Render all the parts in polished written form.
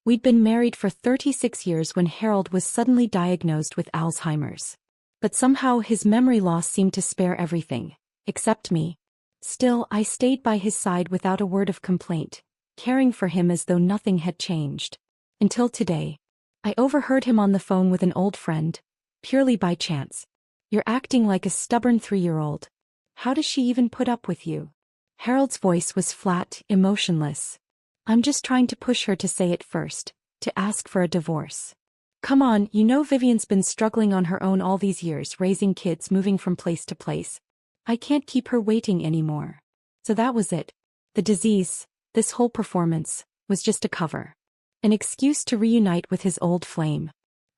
We'd been married for 36 years when Harold was suddenly diagnosed with Alzheimer's. But somehow his memory loss seemed to spare everything, except me. Still, I stayed by his side without a word of complaint, caring for him as though nothing had changed. Until today. I overheard him on the phone with an old friend, purely by chance. "You're acting like a stubborn 3-year-old. How does she even put up with you?" Harold's voice was flat, emotionless. "I'm just trying to push her to say it first, to ask for a divorce. Come on, you know Vivian's been struggling on her own all these years, raising kids, moving from place to place. I can't keep her waiting anymore." So that was it. The disease, this whole performance, was just a cover. An excuse to reunite with his old flame.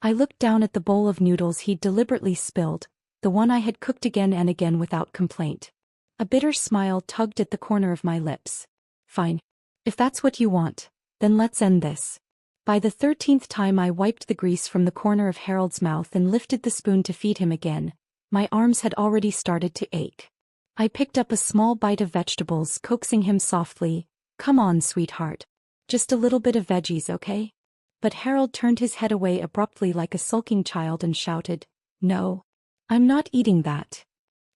I looked down at the bowl of noodles he'd deliberately spilled, the one I had cooked again and again without complaint. A bitter smile tugged at the corner of my lips. "Fine. If that's what you want, then let's end this." By the 13th time I wiped the grease from the corner of Harold's mouth and lifted the spoon to feed him again, my arms had already started to ache. I picked up a small bite of vegetables, coaxing him softly, "Come on, sweetheart. Just a little bit of veggies, okay?" But Harold turned his head away abruptly like a sulking child and shouted, "No. I'm not eating that."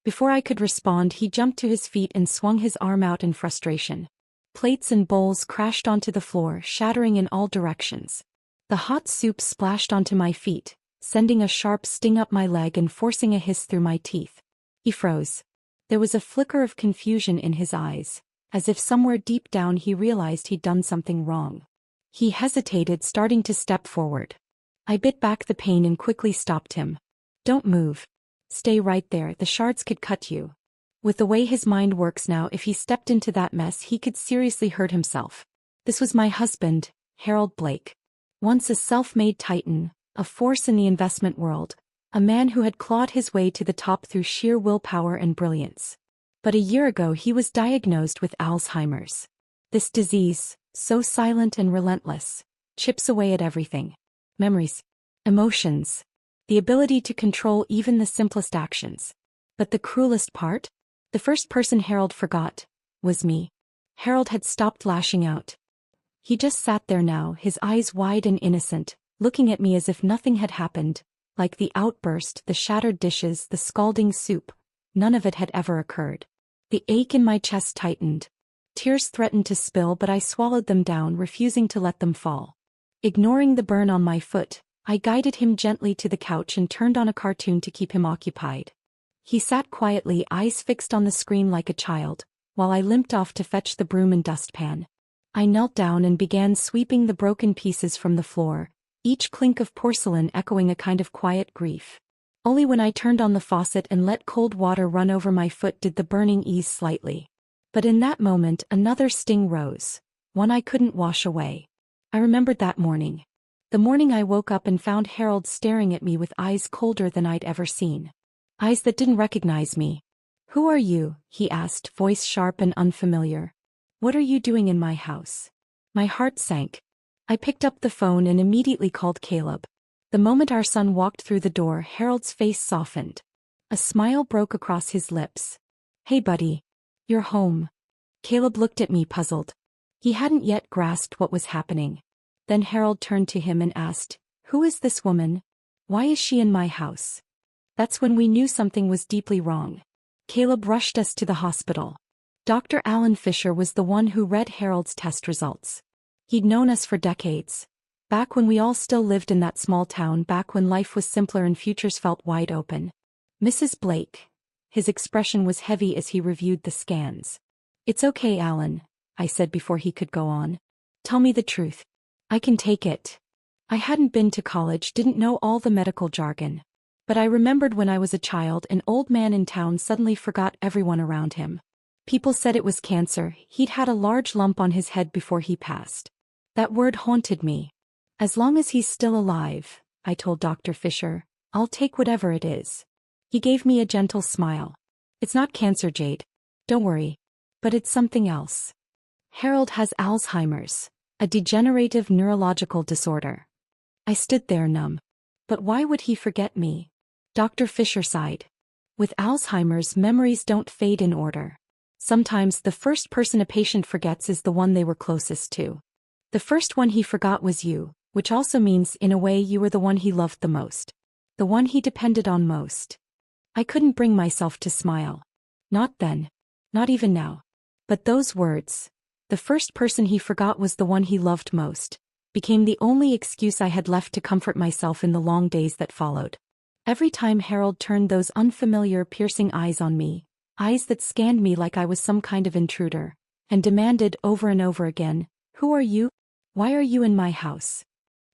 Before I could respond, he jumped to his feet and swung his arm out in frustration. Plates and bowls crashed onto the floor, shattering in all directions. The hot soup splashed onto my feet, sending a sharp sting up my leg and forcing a hiss through my teeth. He froze. There was a flicker of confusion in his eyes, as if somewhere deep down he realized he'd done something wrong. He hesitated, starting to step forward. I bit back the pain and quickly stopped him. "Don't move. Stay right there, the shards could cut you." With the way his mind works now, if he stepped into that mess he could seriously hurt himself. This was my husband, Harold Blake. Once a self-made titan, a force in the investment world, a man who had clawed his way to the top through sheer willpower and brilliance. But a year ago he was diagnosed with Alzheimer's. This disease, so silent and relentless, chips away at everything. Memories, emotions, the ability to control even the simplest actions. But the cruelest part? The first person Harold forgot was me. Harold had stopped lashing out. He just sat there now, his eyes wide and innocent, looking at me as if nothing had happened, like the outburst, the shattered dishes, the scalding soup. None of it had ever occurred. The ache in my chest tightened. Tears threatened to spill, but I swallowed them down, refusing to let them fall. Ignoring the burn on my foot, I guided him gently to the couch and turned on a cartoon to keep him occupied. He sat quietly, eyes fixed on the screen like a child, while I limped off to fetch the broom and dustpan. I knelt down and began sweeping the broken pieces from the floor, each clink of porcelain echoing a kind of quiet grief. Only when I turned on the faucet and let cold water run over my foot did the burning ease slightly. But in that moment another sting rose, one I couldn't wash away. I remembered that morning. The morning I woke up and found Harold staring at me with eyes colder than I'd ever seen. Eyes that didn't recognize me. "Who are you?" he asked, voice sharp and unfamiliar. "What are you doing in my house?" My heart sank. I picked up the phone and immediately called Caleb. The moment our son walked through the door, Harold's face softened. A smile broke across his lips. "Hey buddy. You're home." Caleb looked at me, puzzled. He hadn't yet grasped what was happening. Then Harold turned to him and asked, "Who is this woman? Why is she in my house?" That's when we knew something was deeply wrong. Caleb rushed us to the hospital. Dr. Alan Fisher was the one who read Harold's test results. He'd known us for decades. Back when we all still lived in that small town, back when life was simpler and futures felt wide open. "Mrs. Blake." His expression was heavy as he reviewed the scans. "It's okay, Alan," I said before he could go on. "Tell me the truth. I can take it." I hadn't been to college, didn't know all the medical jargon. But I remembered when I was a child, an old man in town suddenly forgot everyone around him. People said it was cancer. He'd had a large lump on his head before he passed. That word haunted me. "As long as he's still alive," I told Dr. Fisher, "I'll take whatever it is." He gave me a gentle smile. "It's not cancer, Jade. Don't worry. But it's something else. Harold has Alzheimer's, a degenerative neurological disorder." I stood there numb. But why would he forget me? Dr. Fisher sighed. "With Alzheimer's, memories don't fade in order. Sometimes the first person a patient forgets is the one they were closest to. The first one he forgot was you, which also means in a way you were the one he loved the most. The one he depended on most. I couldn't bring myself to smile. Not then. Not even now. But those words, the first person he forgot was the one he loved most, became the only excuse I had left to comfort myself in the long days that followed. Every time Harold turned those unfamiliar, piercing eyes on me, eyes that scanned me like I was some kind of intruder, and demanded over and over again, "Who are you? Why are you in my house?"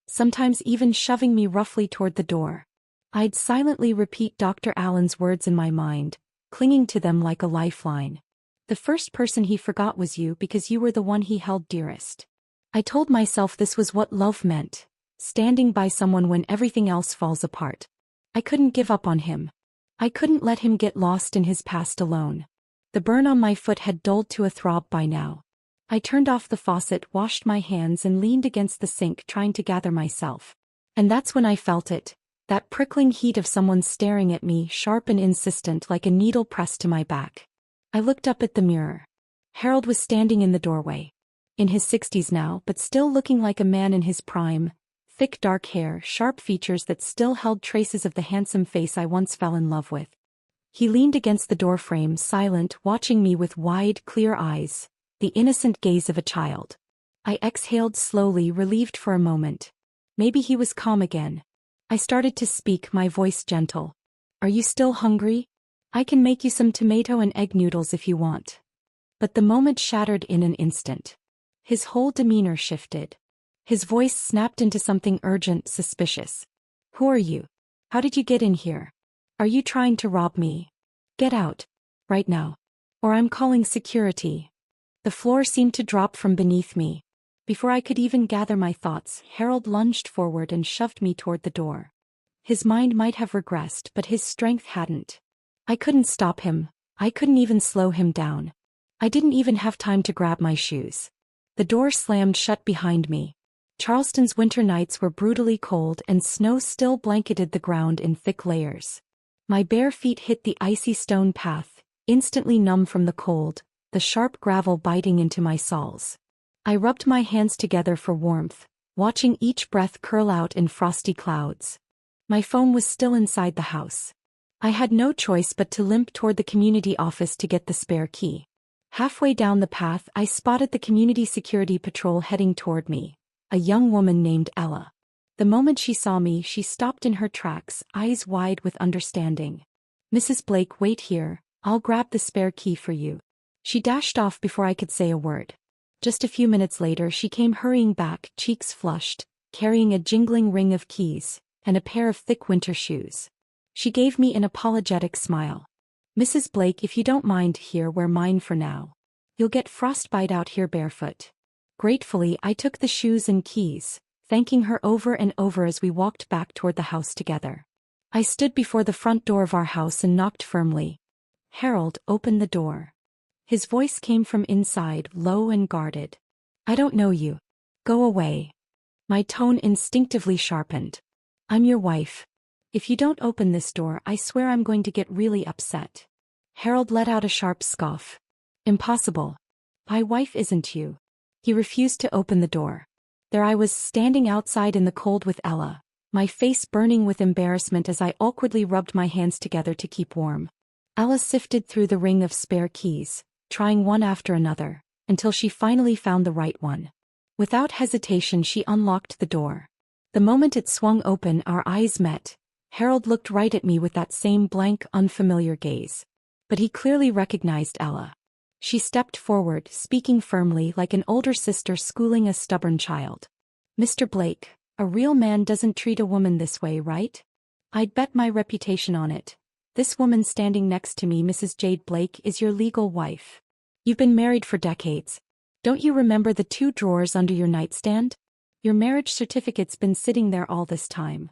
Sometimes even shoving me roughly toward the door. I'd silently repeat Dr. Allen's words in my mind, clinging to them like a lifeline. The first person he forgot was you because you were the one he held dearest. I told myself this was what love meant, standing by someone when everything else falls apart. I couldn't give up on him. I couldn't let him get lost in his past alone. The burn on my foot had dulled to a throb by now. I turned off the faucet, washed my hands and leaned against the sink trying to gather myself. And that's when I felt it, that prickling heat of someone staring at me, sharp and insistent like a needle pressed to my back. I looked up at the mirror. Harold was standing in the doorway. In his 60s now, but still looking like a man in his prime. Thick dark hair, sharp features that still held traces of the handsome face I once fell in love with. He leaned against the doorframe, silent, watching me with wide, clear eyes, the innocent gaze of a child. I exhaled slowly, relieved for a moment. Maybe he was calm again. I started to speak, my voice gentle. "Are you still hungry? I can make you some tomato and egg noodles if you want." But the moment shattered in an instant. His whole demeanor shifted. His voice snapped into something urgent, suspicious. "Who are you? How did you get in here? Are you trying to rob me? Get out. Right now. Or I'm calling security." The floor seemed to drop from beneath me. Before I could even gather my thoughts, Harold lunged forward and shoved me toward the door. His mind might have regressed, but his strength hadn't. I couldn't stop him. I couldn't even slow him down. I didn't even have time to grab my shoes. The door slammed shut behind me. Charleston's winter nights were brutally cold and snow still blanketed the ground in thick layers. My bare feet hit the icy stone path, instantly numb from the cold, the sharp gravel biting into my soles. I rubbed my hands together for warmth, watching each breath curl out in frosty clouds. My phone was still inside the house. I had no choice but to limp toward the community office to get the spare key. Halfway down the path, I spotted the community security patrol heading toward me, a young woman named Ella. The moment she saw me, she stopped in her tracks, eyes wide with understanding. "Mrs. Blake, wait here, I'll grab the spare key for you." She dashed off before I could say a word. Just a few minutes later she came hurrying back, cheeks flushed, carrying a jingling ring of keys, and a pair of thick winter shoes. She gave me an apologetic smile. "Mrs. Blake, if you don't mind, here, wear mine for now. You'll get frostbite out here barefoot." Gratefully I took the shoes and keys, thanking her over and over as we walked back toward the house together. I stood before the front door of our house and knocked firmly. Harold opened the door. His voice came from inside, low and guarded. "I don't know you. Go away." My tone instinctively sharpened. "I'm your wife. If you don't open this door, I swear I'm going to get really upset." Harold let out a sharp scoff. "Impossible. My wife isn't you." He refused to open the door. There I was, standing outside in the cold with Ella, my face burning with embarrassment as I awkwardly rubbed my hands together to keep warm. Ella sifted through the ring of spare keys, trying one after another, until she finally found the right one. Without hesitation she unlocked the door. The moment it swung open, our eyes met. Harold looked right at me with that same blank, unfamiliar gaze. But he clearly recognized Ella. She stepped forward, speaking firmly like an older sister schooling a stubborn child. "Mr. Blake, a real man doesn't treat a woman this way, right? I'd bet my reputation on it. This woman standing next to me, Mrs. Jade Blake, is your legal wife. You've been married for decades. Don't you remember the 2 drawers under your nightstand? Your marriage certificate's been sitting there all this time.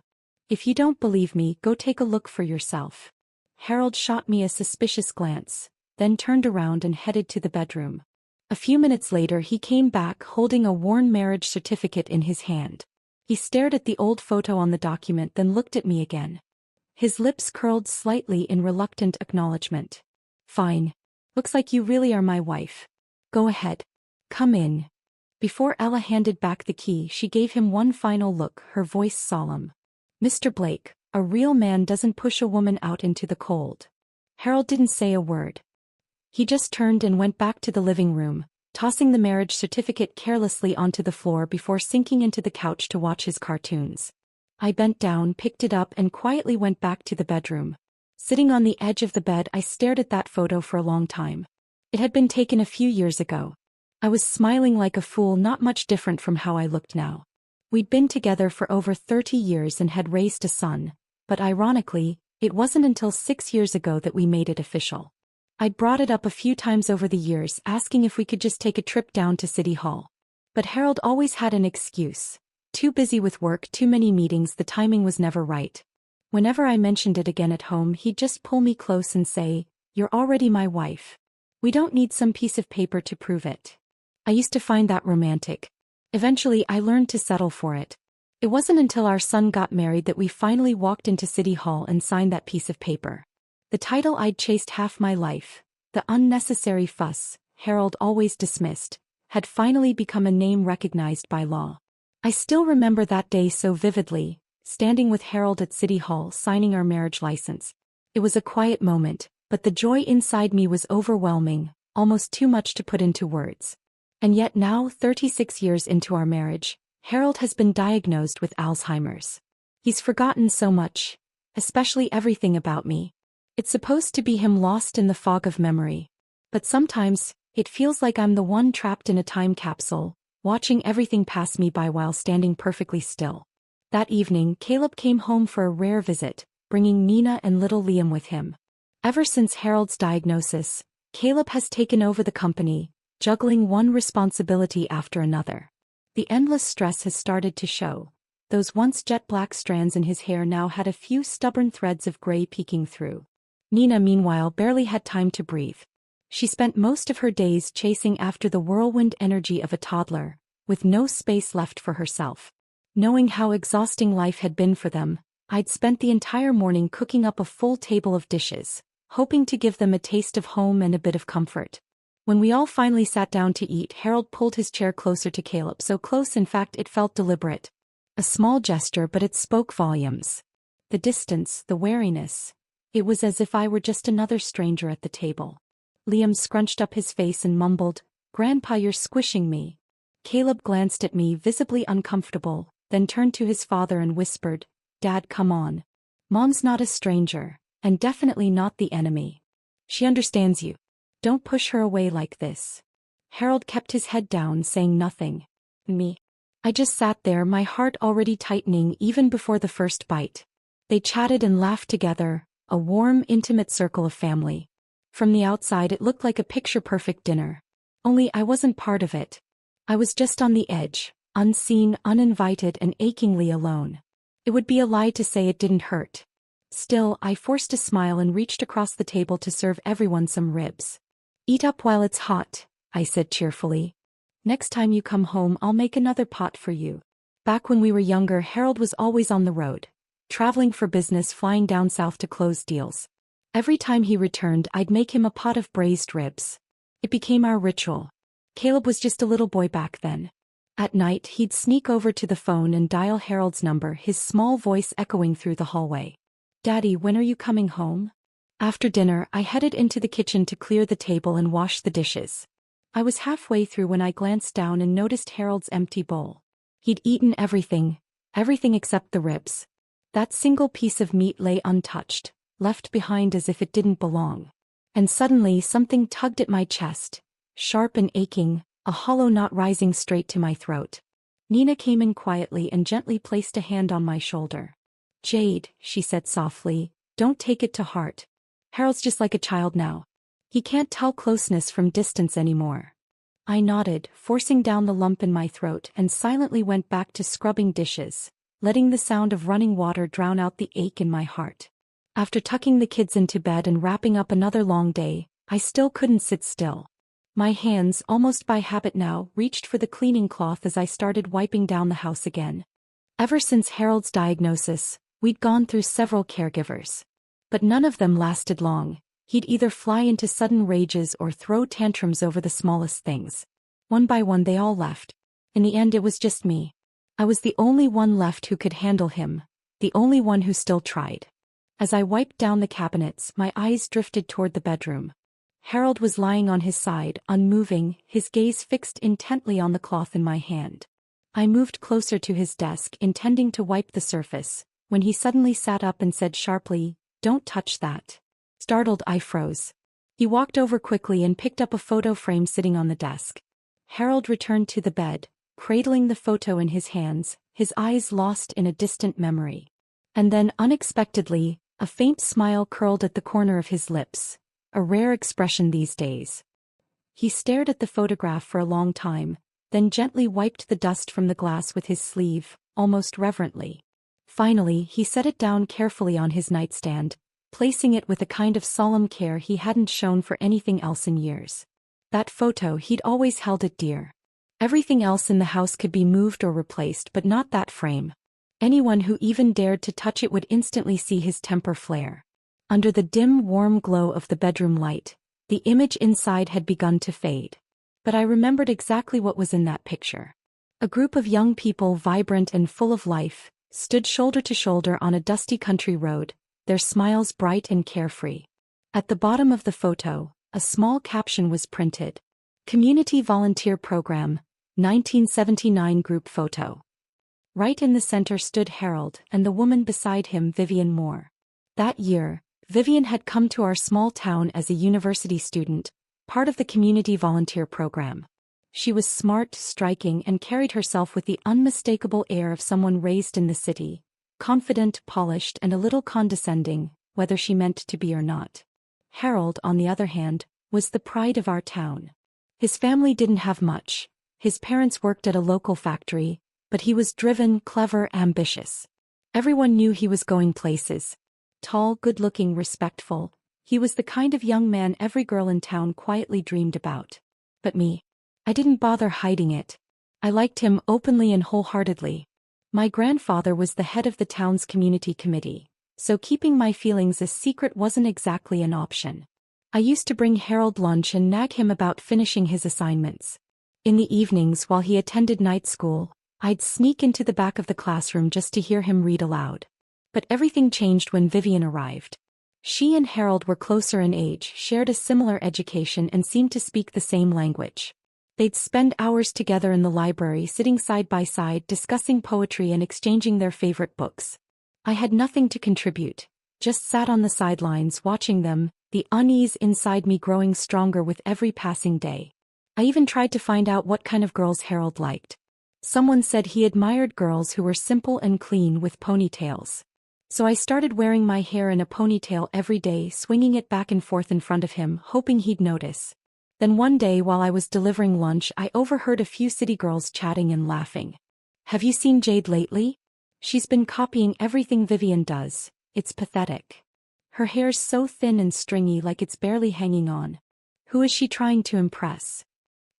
If you don't believe me, go take a look for yourself." Harold shot me a suspicious glance, then turned around and headed to the bedroom. A few minutes later he came back holding a worn marriage certificate in his hand. He stared at the old photo on the document, then looked at me again. His lips curled slightly in reluctant acknowledgement. "Fine. Looks like you really are my wife. Go ahead. Come in." Before Ella handed back the key, she gave him one final look, her voice solemn. "Mr. Blake, a real man doesn't push a woman out into the cold." Harold didn't say a word. He just turned and went back to the living room, tossing the marriage certificate carelessly onto the floor before sinking into the couch to watch his cartoons. I bent down, picked it up, and quietly went back to the bedroom. Sitting on the edge of the bed, I stared at that photo for a long time. It had been taken a few years ago. I was smiling like a fool, not much different from how I looked now. We'd been together for over 30 years and had raised a son, but ironically, it wasn't until 6 years ago that we made it official. I'd brought it up a few times over the years, asking if we could just take a trip down to City Hall. But Harold always had an excuse. Too busy with work, too many meetings, the timing was never right. Whenever I mentioned it again at home, he'd just pull me close and say, "You're already my wife. We don't need some piece of paper to prove it." I used to find that romantic. Eventually, I learned to settle for it. It wasn't until our son got married that we finally walked into City Hall and signed that piece of paper. The title I'd chased half my life, the unnecessary fuss Harold always dismissed, had finally become a name recognized by law. I still remember that day so vividly, standing with Harold at City Hall signing our marriage license. It was a quiet moment, but the joy inside me was overwhelming, almost too much to put into words. And yet now, 36 years into our marriage, Harold has been diagnosed with Alzheimer's. He's forgotten so much, especially everything about me. It's supposed to be him lost in the fog of memory. But sometimes, it feels like I'm the one trapped in a time capsule, watching everything pass me by while standing perfectly still. That evening, Caleb came home for a rare visit, bringing Nina and little Liam with him. Ever since Harold's diagnosis, Caleb has taken over the company, juggling one responsibility after another. The endless stress has started to show. Those once jet black strands in his hair now had a few stubborn threads of gray peeking through. Nina, meanwhile, barely had time to breathe. She spent most of her days chasing after the whirlwind energy of a toddler, with no space left for herself. Knowing how exhausting life had been for them, I'd spent the entire morning cooking up a full table of dishes, hoping to give them a taste of home and a bit of comfort. When we all finally sat down to eat, Harold pulled his chair closer to Caleb, so close in fact it felt deliberate. A small gesture, but it spoke volumes. The distance, the wariness. It was as if I were just another stranger at the table. Liam scrunched up his face and mumbled, "Grandpa, you're squishing me." Caleb glanced at me, visibly uncomfortable, then turned to his father and whispered, "Dad, come on. Mom's not a stranger, and definitely not the enemy. She understands you. Don't push her away like this." Harold kept his head down, saying nothing. Me? I just sat there, my heart already tightening even before the first bite. They chatted and laughed together, a warm, intimate circle of family. From the outside it looked like a picture-perfect dinner. Only I wasn't part of it. I was just on the edge, unseen, uninvited, and achingly alone. It would be a lie to say it didn't hurt. Still, I forced a smile and reached across the table to serve everyone some ribs. "Eat up while it's hot," I said cheerfully. "Next time you come home, I'll make another pot for you." Back when we were younger, Harold was always on the road, traveling for business, flying down south to close deals. Every time he returned, I'd make him a pot of braised ribs. It became our ritual. Caleb was just a little boy back then. At night, he'd sneak over to the phone and dial Harold's number, his small voice echoing through the hallway. "Daddy, when are you coming home?" After dinner, I headed into the kitchen to clear the table and wash the dishes. I was halfway through when I glanced down and noticed Harold's empty bowl. He'd eaten everything except the ribs. That single piece of meat lay untouched, left behind as if it didn't belong. And suddenly something tugged at my chest, sharp and aching, a hollow knot rising straight to my throat. Nina came in quietly and gently placed a hand on my shoulder. "Jade," she said softly, "don't take it to heart. Harold's just like a child now. He can't tell closeness from distance anymore." I nodded, forcing down the lump in my throat, and silently went back to scrubbing dishes, letting the sound of running water drown out the ache in my heart. After tucking the kids into bed and wrapping up another long day, I still couldn't sit still. My hands, almost by habit now, reached for the cleaning cloth as I started wiping down the house again. Ever since Harold's diagnosis, we'd gone through several caregivers. But none of them lasted long. He'd either fly into sudden rages or throw tantrums over the smallest things. One by one they all left. In the end it was just me. I was the only one left who could handle him, the only one who still tried. As I wiped down the cabinets, my eyes drifted toward the bedroom. Harold was lying on his side, unmoving, his gaze fixed intently on the cloth in my hand. I moved closer to his desk, intending to wipe the surface, when he suddenly sat up and said sharply, "Don't touch that." Startled, I froze. He walked over quickly and picked up a photo frame sitting on the desk. Harold returned to the bed, cradling the photo in his hands, his eyes lost in a distant memory. And then, unexpectedly, a faint smile curled at the corner of his lips, a rare expression these days. He stared at the photograph for a long time, then gently wiped the dust from the glass with his sleeve, almost reverently. Finally, he set it down carefully on his nightstand, placing it with a kind of solemn care he hadn't shown for anything else in years. That photo, he'd always held it dear. Everything else in the house could be moved or replaced, but not that frame. Anyone who even dared to touch it would instantly see his temper flare. Under the dim, warm glow of the bedroom light, the image inside had begun to fade. But I remembered exactly what was in that picture. A group of young people, vibrant and full of life, stood shoulder to shoulder on a dusty country road, their smiles bright and carefree. At the bottom of the photo, a small caption was printed: Community Volunteer Program, 1979 Group Photo. Right in the center stood Harold, and the woman beside him, Vivian Moore. That year, Vivian had come to our small town as a university student, part of the Community Volunteer Program. She was smart, striking, and carried herself with the unmistakable air of someone raised in the city, confident, polished, and a little condescending, whether she meant to be or not. Harold, on the other hand, was the pride of our town. His family didn't have much. His parents worked at a local factory, but he was driven, clever, ambitious. Everyone knew he was going places. Tall, good-looking, respectful, he was the kind of young man every girl in town quietly dreamed about. But me, I didn't bother hiding it. I liked him openly and wholeheartedly. My grandfather was the head of the town's community committee, so keeping my feelings a secret wasn't exactly an option. I used to bring Harold lunch and nag him about finishing his assignments. In the evenings while he attended night school, I'd sneak into the back of the classroom just to hear him read aloud. But everything changed when Vivian arrived. She and Harold were closer in age, shared a similar education, and seemed to speak the same language. They'd spend hours together in the library, sitting side by side, discussing poetry and exchanging their favorite books. I had nothing to contribute, just sat on the sidelines watching them, the unease inside me growing stronger with every passing day. I even tried to find out what kind of girls Harold liked. Someone said he admired girls who were simple and clean with ponytails. So I started wearing my hair in a ponytail every day, swinging it back and forth in front of him, hoping he'd notice. Then one day while I was delivering lunch, I overheard a few city girls chatting and laughing. "Have you seen Jade lately? She's been copying everything Vivian does. It's pathetic. Her hair's so thin and stringy, like it's barely hanging on. Who is she trying to impress?"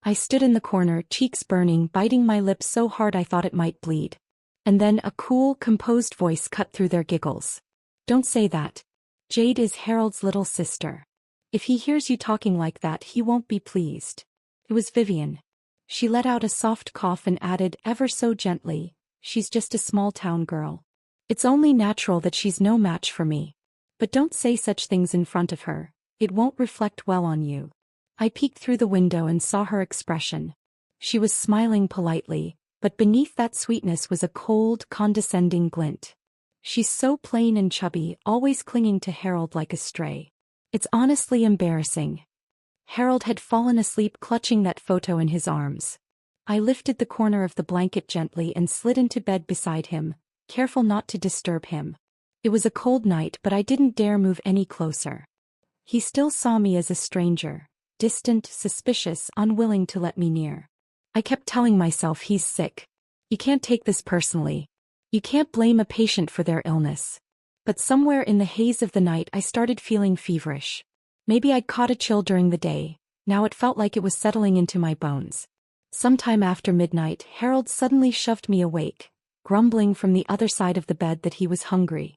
I stood in the corner, cheeks burning, biting my lips so hard I thought it might bleed. And then a cool, composed voice cut through their giggles. "Don't say that. Jade is Harold's little sister. If he hears you talking like that, he won't be pleased." It was Vivian. She let out a soft cough and added, ever so gently, "She's just a small-town girl. It's only natural that she's no match for me. But don't say such things in front of her. It won't reflect well on you." I peeked through the window and saw her expression. She was smiling politely, but beneath that sweetness was a cold, condescending glint. "She's so plain and chubby, always clinging to Harold like a stray. It's honestly embarrassing." Harold had fallen asleep clutching that photo in his arms. I lifted the corner of the blanket gently and slid into bed beside him, careful not to disturb him. It was a cold night, but I didn't dare move any closer. He still saw me as a stranger, distant, suspicious, unwilling to let me near. I kept telling myself, he's sick. You can't take this personally. You can't blame a patient for their illness. But somewhere in the haze of the night I started feeling feverish. Maybe I'd caught a chill during the day, now it felt like it was settling into my bones. Sometime after midnight, Harold suddenly shoved me awake, grumbling from the other side of the bed that he was hungry.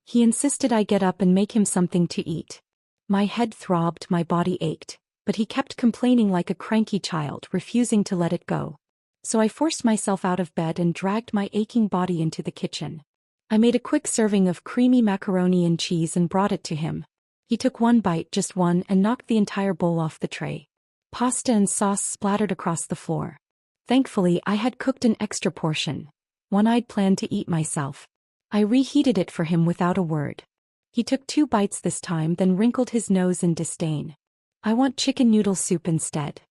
He insisted I get up and make him something to eat. My head throbbed, my body ached, but he kept complaining like a cranky child, refusing to let it go. So I forced myself out of bed and dragged my aching body into the kitchen. I made a quick serving of creamy macaroni and cheese and brought it to him. He took one bite, just one, and knocked the entire bowl off the tray. Pasta and sauce splattered across the floor. Thankfully, I had cooked an extra portion, one I'd planned to eat myself. I reheated it for him without a word. He took 2 bites this time, then wrinkled his nose in disdain. I want chicken noodle soup instead.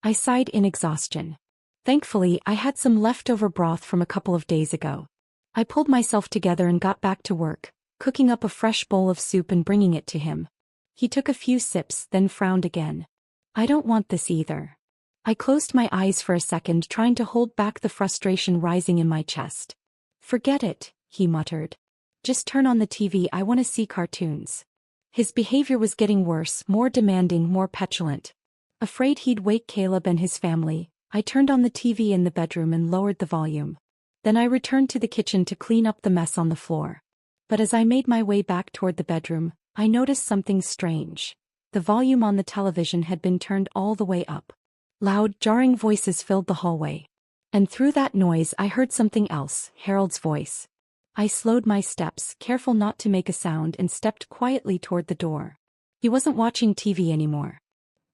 I sighed in exhaustion. Thankfully, I had some leftover broth from a couple of days ago. I pulled myself together and got back to work, cooking up a fresh bowl of soup and bringing it to him. He took a few sips, then frowned again. I don't want this either. I closed my eyes for a second, trying to hold back the frustration rising in my chest. Forget it, he muttered. Just turn on the TV, I want to see cartoons. His behavior was getting worse, more demanding, more petulant. Afraid he'd wake Caleb and his family, I turned on the TV in the bedroom and lowered the volume. Then I returned to the kitchen to clean up the mess on the floor. But as I made my way back toward the bedroom, I noticed something strange. The volume on the television had been turned all the way up. Loud, jarring voices filled the hallway. And through that noise I heard something else, Harold's voice. I slowed my steps, careful not to make a sound, and stepped quietly toward the door. He wasn't watching TV anymore.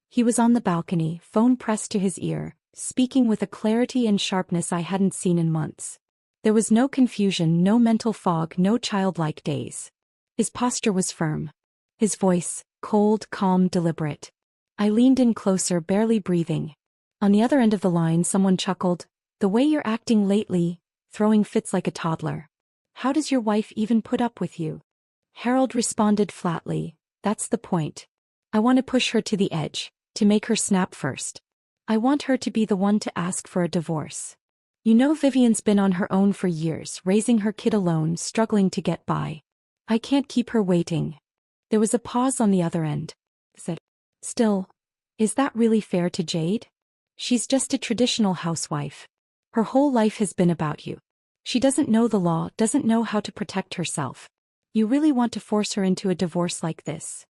He was on the balcony, phone pressed to his ear, speaking with a clarity and sharpness I hadn't seen in months. There was no confusion, no mental fog, no childlike daze. His posture was firm. His voice, cold, calm, deliberate. I leaned in closer, barely breathing. On the other end of the line someone chuckled, "The way you're acting lately, throwing fits like a toddler. How does your wife even put up with you?" Harold responded flatly, "That's the point. I want to push her to the edge, to make her snap first. I want her to be the one to ask for a divorce. You know, Vivian's been on her own for years, raising her kid alone, struggling to get by. I can't keep her waiting." There was a pause on the other end. Said, "Still, is that really fair to Jade? She's just a traditional housewife. Her whole life has been about you. She doesn't know the law, doesn't know how to protect herself. You really want to force her into a divorce like this?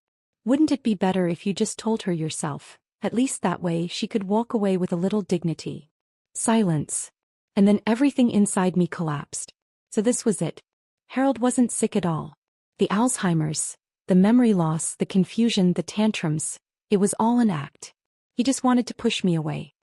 Wouldn't it be better if you just told her yourself? At least that way she could walk away with a little dignity." Silence. And then everything inside me collapsed. So this was it. Harold wasn't sick at all. The Alzheimer's, the memory loss, the confusion, the tantrums, it was all an act. He just wanted to push me away.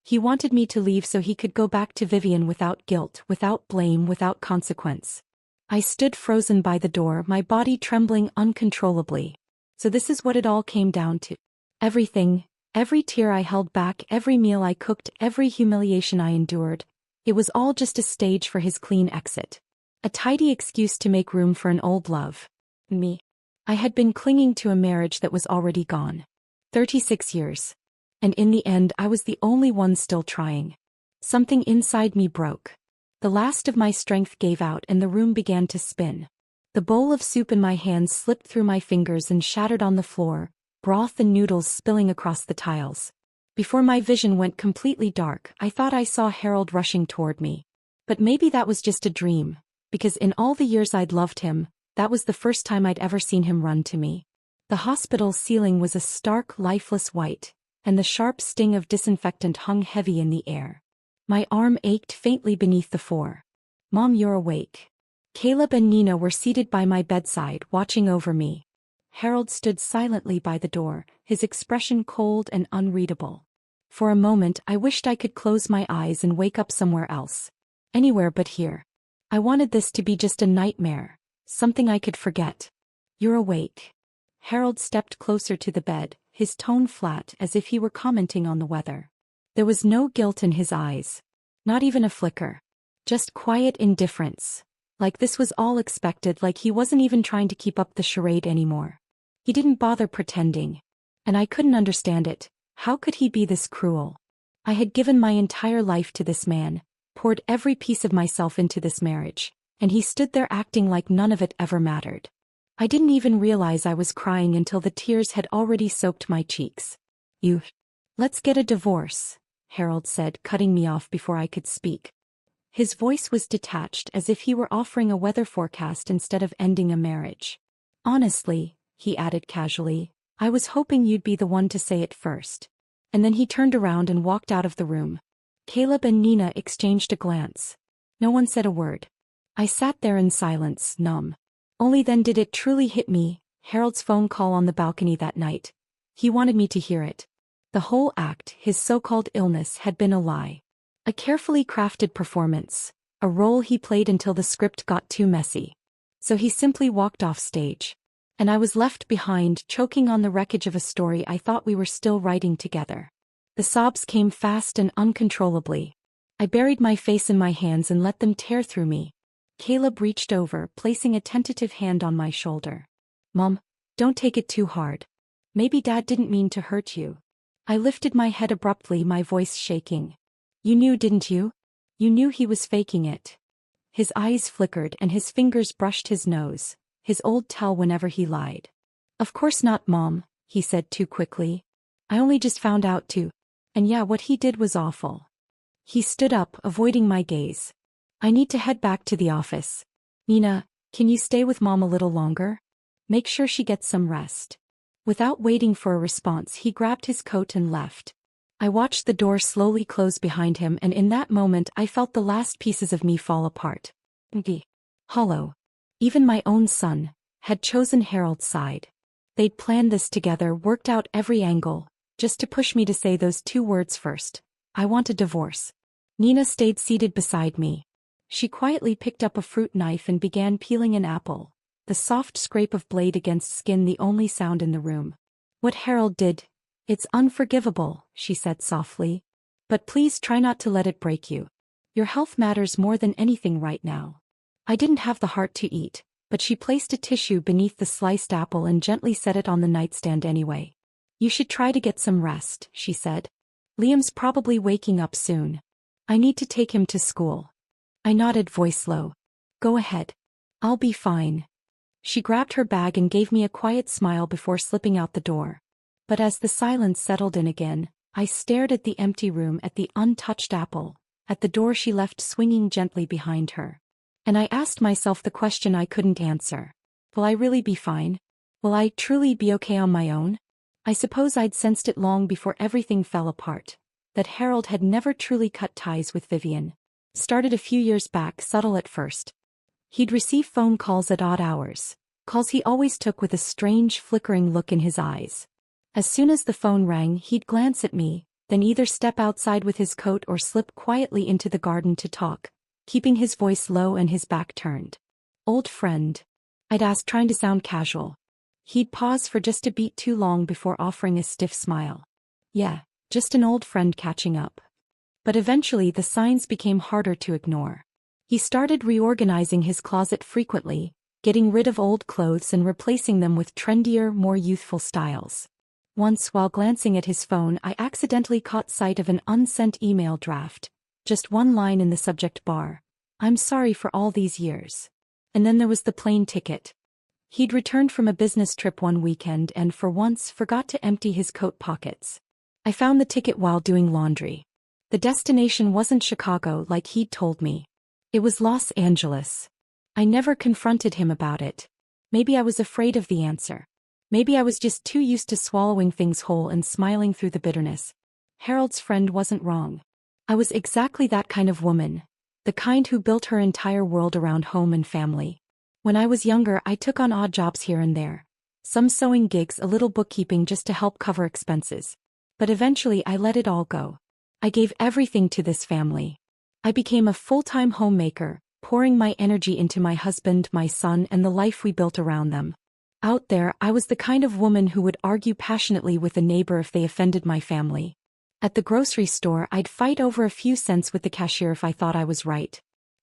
He wanted me to leave so he could go back to Vivian without guilt, without blame, without consequence. I stood frozen by the door, my body trembling uncontrollably. So this is what it all came down to. Everything, every tear I held back, every meal I cooked, every humiliation I endured, it was all just a stage for his clean exit. A tidy excuse to make room for an old love. Me. I had been clinging to a marriage that was already gone. 36 years. And in the end I was the only one still trying. Something inside me broke. The last of my strength gave out and the room began to spin. The bowl of soup in my hands slipped through my fingers and shattered on the floor, broth and noodles spilling across the tiles. Before my vision went completely dark, I thought I saw Harold rushing toward me. But maybe that was just a dream, because in all the years I'd loved him, that was the first time I'd ever seen him run to me. The hospital ceiling was a stark, lifeless white, and the sharp sting of disinfectant hung heavy in the air. My arm ached faintly beneath the floor. "Mom, you're awake." Caleb and Nina were seated by my bedside, watching over me. Harold stood silently by the door, his expression cold and unreadable. For a moment I wished I could close my eyes and wake up somewhere else. Anywhere but here. I wanted this to be just a nightmare, something I could forget. "You're awake." Harold stepped closer to the bed, his tone flat as if he were commenting on the weather. There was no guilt in his eyes. Not even a flicker. Just quiet indifference. Like this was all expected, like he wasn't even trying to keep up the charade anymore. He didn't bother pretending. And I couldn't understand it. How could he be this cruel? I had given my entire life to this man, poured every piece of myself into this marriage, and he stood there acting like none of it ever mattered. I didn't even realize I was crying until the tears had already soaked my cheeks. Let's get a divorce," Harold said, cutting me off before I could speak. His voice was detached, as if he were offering a weather forecast instead of ending a marriage. "Honestly," he added casually, "I was hoping you'd be the one to say it first." And then he turned around and walked out of the room. Caleb and Nina exchanged a glance. No one said a word. I sat there in silence, numb. Only then did it truly hit me, Harold's phone call on the balcony that night. He wanted me to hear it. The whole act, his so-called illness, had been a lie. A carefully crafted performance, a role he played until the script got too messy. So he simply walked off stage. And I was left behind, choking on the wreckage of a story I thought we were still writing together. The sobs came fast and uncontrollably. I buried my face in my hands and let them tear through me. Caleb reached over, placing a tentative hand on my shoulder. Mom, don't take it too hard. Maybe Dad didn't mean to hurt you. I lifted my head abruptly, my voice shaking. You knew, didn't you? You knew he was faking it. His eyes flickered and his fingers brushed his nose, his old tell whenever he lied. Of course not, Mom, he said too quickly. I only just found out too. And yeah, what he did was awful. He stood up, avoiding my gaze. I need to head back to the office. Nina, can you stay with Mom a little longer? Make sure she gets some rest. Without waiting for a response, he grabbed his coat and left. I watched the door slowly close behind him, and in that moment I felt the last pieces of me fall apart. Hollow. Even my own son had chosen Harold's side. They'd planned this together, worked out every angle, just to push me to say those two words first. I want a divorce. Nina stayed seated beside me. She quietly picked up a fruit knife and began peeling an apple, the soft scrape of blade against skin the only sound in the room. What Harold did, it's unforgivable, she said softly. But please try not to let it break you. Your health matters more than anything right now. I didn't have the heart to eat, but she placed a tissue beneath the sliced apple and gently set it on the nightstand anyway. You should try to get some rest, she said. Liam's probably waking up soon. I need to take him to school. I nodded, voice low. Go ahead. I'll be fine. She grabbed her bag and gave me a quiet smile before slipping out the door. But as the silence settled in again, I stared at the empty room, at the untouched apple, at the door she left swinging gently behind her. And I asked myself the question I couldn't answer. Will I really be fine? Will I truly be okay on my own? I suppose I'd sensed it long before everything fell apart, that Harold had never truly cut ties with Vivian. Started a few years back, subtle at first. He'd receive phone calls at odd hours, calls he always took with a strange flickering look in his eyes. As soon as the phone rang, he'd glance at me, then either step outside with his coat or slip quietly into the garden to talk, keeping his voice low and his back turned. Old friend, I'd ask, trying to sound casual. He'd pause for just a beat too long before offering a stiff smile. Yeah, just an old friend catching up. But eventually the signs became harder to ignore. He started reorganizing his closet frequently, getting rid of old clothes and replacing them with trendier, more youthful styles. Once, while glancing at his phone, I accidentally caught sight of an unsent email draft. Just one line in the subject bar. I'm sorry for all these years. And then there was the plane ticket. He'd returned from a business trip one weekend and for once forgot to empty his coat pockets. I found the ticket while doing laundry. The destination wasn't Chicago like he'd told me. It was Los Angeles. I never confronted him about it. Maybe I was afraid of the answer. Maybe I was just too used to swallowing things whole and smiling through the bitterness. Harold's friend wasn't wrong. I was exactly that kind of woman, the kind who built her entire world around home and family. When I was younger, I took on odd jobs here and there. Some sewing gigs, a little bookkeeping just to help cover expenses. But eventually I let it all go. I gave everything to this family. I became a full-time homemaker, pouring my energy into my husband, my son, and the life we built around them. Out there, I was the kind of woman who would argue passionately with a neighbor if they offended my family. At the grocery store, I'd fight over a few cents with the cashier if I thought I was right.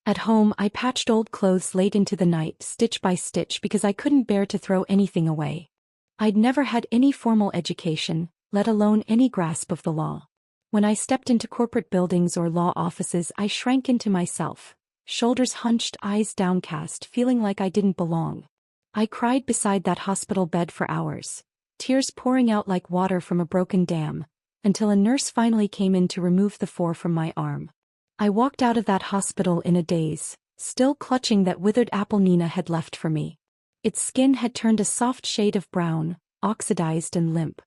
At home, I patched old clothes late into the night, stitch by stitch, because I couldn't bear to throw anything away. I'd never had any formal education, let alone any grasp of the law. When I stepped into corporate buildings or law offices, I shrank into myself, shoulders hunched, eyes downcast, feeling like I didn't belong. I cried beside that hospital bed for hours, tears pouring out like water from a broken dam, until a nurse finally came in to remove the four from my arm. I walked out of that hospital in a daze, still clutching that withered apple Nina had left for me. Its skin had turned a soft shade of brown, oxidized and limp.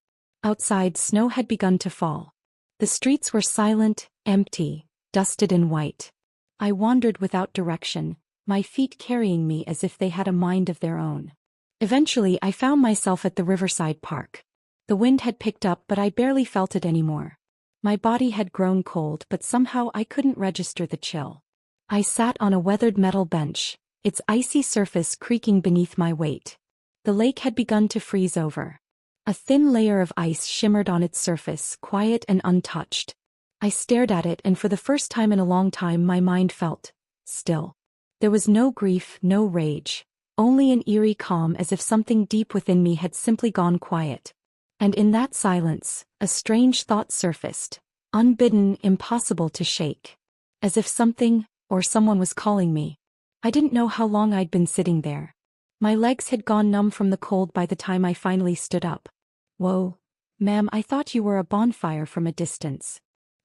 Outside, snow had begun to fall. The streets were silent, empty, dusted in white. I wandered without direction, my feet carrying me as if they had a mind of their own. Eventually I found myself at the Riverside Park. The wind had picked up but I barely felt it anymore. My body had grown cold but somehow I couldn't register the chill. I sat on a weathered metal bench, its icy surface creaking beneath my weight. The lake had begun to freeze over. A thin layer of ice shimmered on its surface, quiet and untouched. I stared at it and for the first time in a long time my mind felt still. There was no grief, no rage, only an eerie calm as if something deep within me had simply gone quiet. And in that silence, a strange thought surfaced, unbidden, impossible to shake. As if something, or someone was calling me. I didn't know how long I'd been sitting there. My legs had gone numb from the cold by the time I finally stood up. "Whoa, ma'am, I thought you were a bonfire from a distance."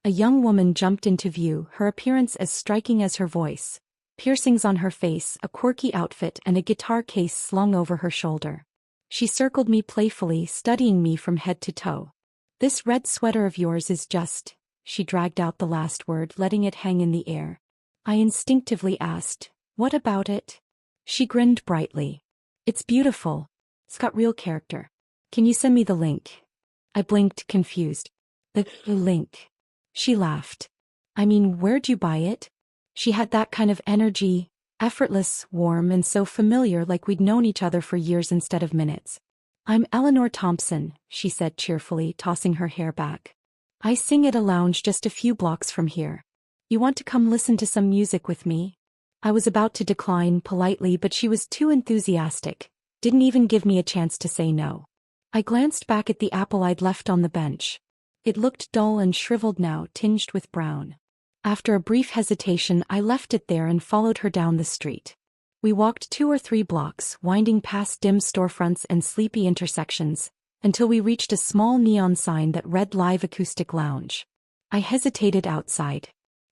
A young woman jumped into view, her appearance as striking as her voice. Piercings on her face, a quirky outfit and a guitar case slung over her shoulder. She circled me playfully, studying me from head to toe. "This red sweater of yours is just..." She dragged out the last word, letting it hang in the air. I instinctively asked, "What about it?" She grinned brightly. "It's beautiful. It's got real character. Can you send me the link?" I blinked, confused. The link?" She laughed. "I mean, where'd you buy it?" She had that kind of energy, effortless, warm, and so familiar, like we'd known each other for years instead of minutes. "I'm Eleanor Thompson," she said cheerfully, tossing her hair back. "I sing at a lounge just a few blocks from here. You want to come listen to some music with me?" I was about to decline politely, but she was too enthusiastic, didn't even give me a chance to say no. I glanced back at the apple I'd left on the bench. It looked dull and shriveled now, tinged with brown. After a brief hesitation, I left it there and followed her down the street. We walked 2 or 3 blocks, winding past dim storefronts and sleepy intersections, until we reached a small neon sign that read Live Acoustic Lounge. I hesitated outside.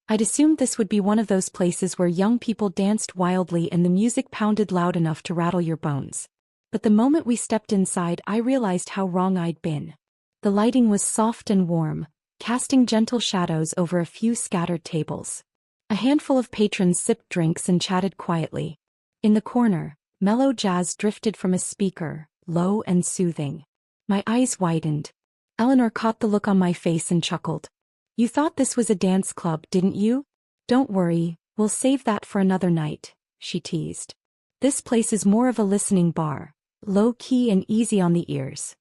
I'd assumed this would be one of those places where young people danced wildly and the music pounded loud enough to rattle your bones. But the moment we stepped inside, I realized how wrong I'd been. The lighting was soft and warm, casting gentle shadows over a few scattered tables. A handful of patrons sipped drinks and chatted quietly. In the corner, mellow jazz drifted from a speaker, low and soothing. My eyes widened. Eleanor caught the look on my face and chuckled. "You thought this was a dance club, didn't you? Don't worry, we'll save that for another night," she teased. "This place is more of a listening bar, low-key and easy on the ears."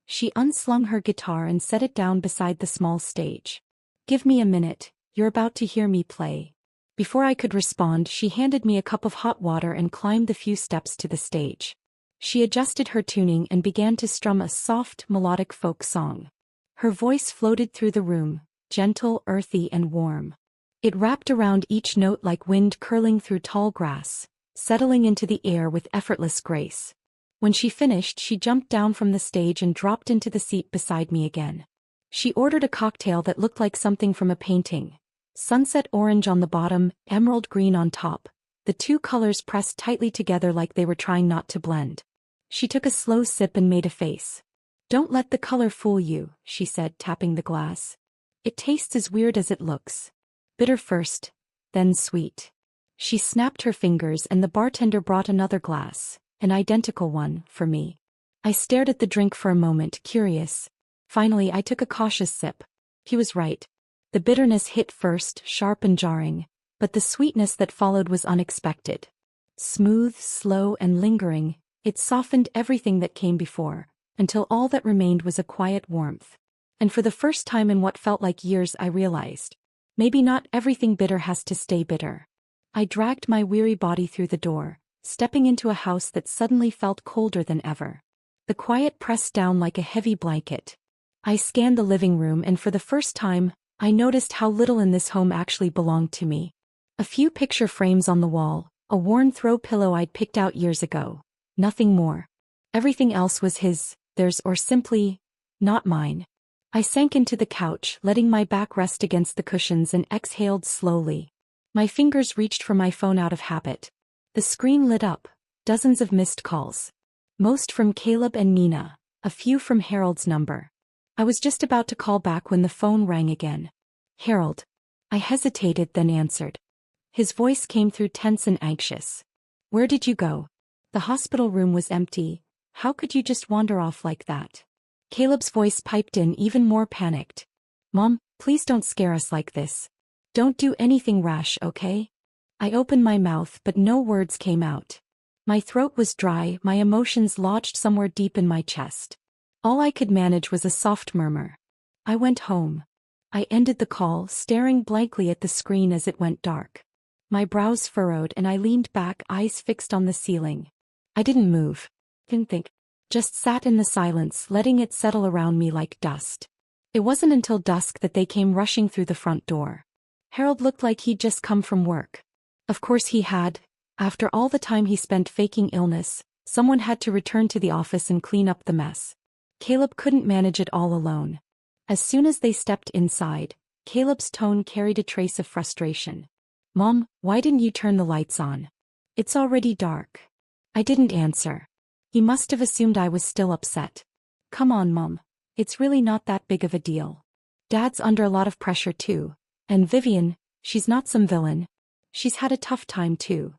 She unslung her guitar and set it down beside the small stage. "Give me a minute, you're about to hear me play." Before I could respond, she handed me a cup of hot water and climbed the few steps to the stage. She adjusted her tuning and began to strum a soft, melodic folk song. Her voice floated through the room, gentle, earthy, and warm. It wrapped around each note like wind curling through tall grass, settling into the air with effortless grace. When she finished, she jumped down from the stage and dropped into the seat beside me again. She ordered a cocktail that looked like something from a painting. Sunset orange on the bottom, emerald green on top, the 2 colors pressed tightly together like they were trying not to blend. She took a slow sip and made a face. "Don't let the color fool you," she said, tapping the glass. "It tastes as weird as it looks. Bitter first, then sweet." She snapped her fingers and the bartender brought another glass, an identical one, for me. I stared at the drink for a moment, curious. Finally, I took a cautious sip. He was right. The bitterness hit first, sharp and jarring, but the sweetness that followed was unexpected. Smooth, slow, and lingering, it softened everything that came before, until all that remained was a quiet warmth. And for the first time in what felt like years, I realized, maybe not everything bitter has to stay bitter. I dragged my weary body through the door, stepping into a house that suddenly felt colder than ever. The quiet pressed down like a heavy blanket. I scanned the living room and for the first time, I noticed how little in this home actually belonged to me. A few picture frames on the wall, a worn throw pillow I'd picked out years ago. Nothing more. Everything else was his, theirs, or simply not mine. I sank into the couch, letting my back rest against the cushions and exhaled slowly. My fingers reached for my phone out of habit. The screen lit up, dozens of missed calls. Most from Caleb and Nina, a few from Harold's number. I was just about to call back when the phone rang again. "Harold." I hesitated, then answered. His voice came through tense and anxious. Where did you go? The hospital room was empty. How could you just wander off like that? Caleb's voice piped in, even more panicked. Mom, please don't scare us like this. Don't do anything rash, okay? I opened my mouth, but no words came out. My throat was dry, my emotions lodged somewhere deep in my chest. All I could manage was a soft murmur. I went home. I ended the call, staring blankly at the screen as it went dark. My brows furrowed and I leaned back, eyes fixed on the ceiling. I didn't move. Didn't think. Just sat in the silence, letting it settle around me like dust. It wasn't until dusk that they came rushing through the front door. Harold looked like he'd just come from work. Of course he had. After all the time he spent faking illness, someone had to return to the office and clean up the mess. Caleb couldn't manage it all alone. As soon as they stepped inside, Caleb's tone carried a trace of frustration. Mom, why didn't you turn the lights on? It's already dark. I didn't answer. He must have assumed I was still upset. Come on, Mom. It's really not that big of a deal. Dad's under a lot of pressure too. And Vivian, she's not some villain. She's had a tough time too.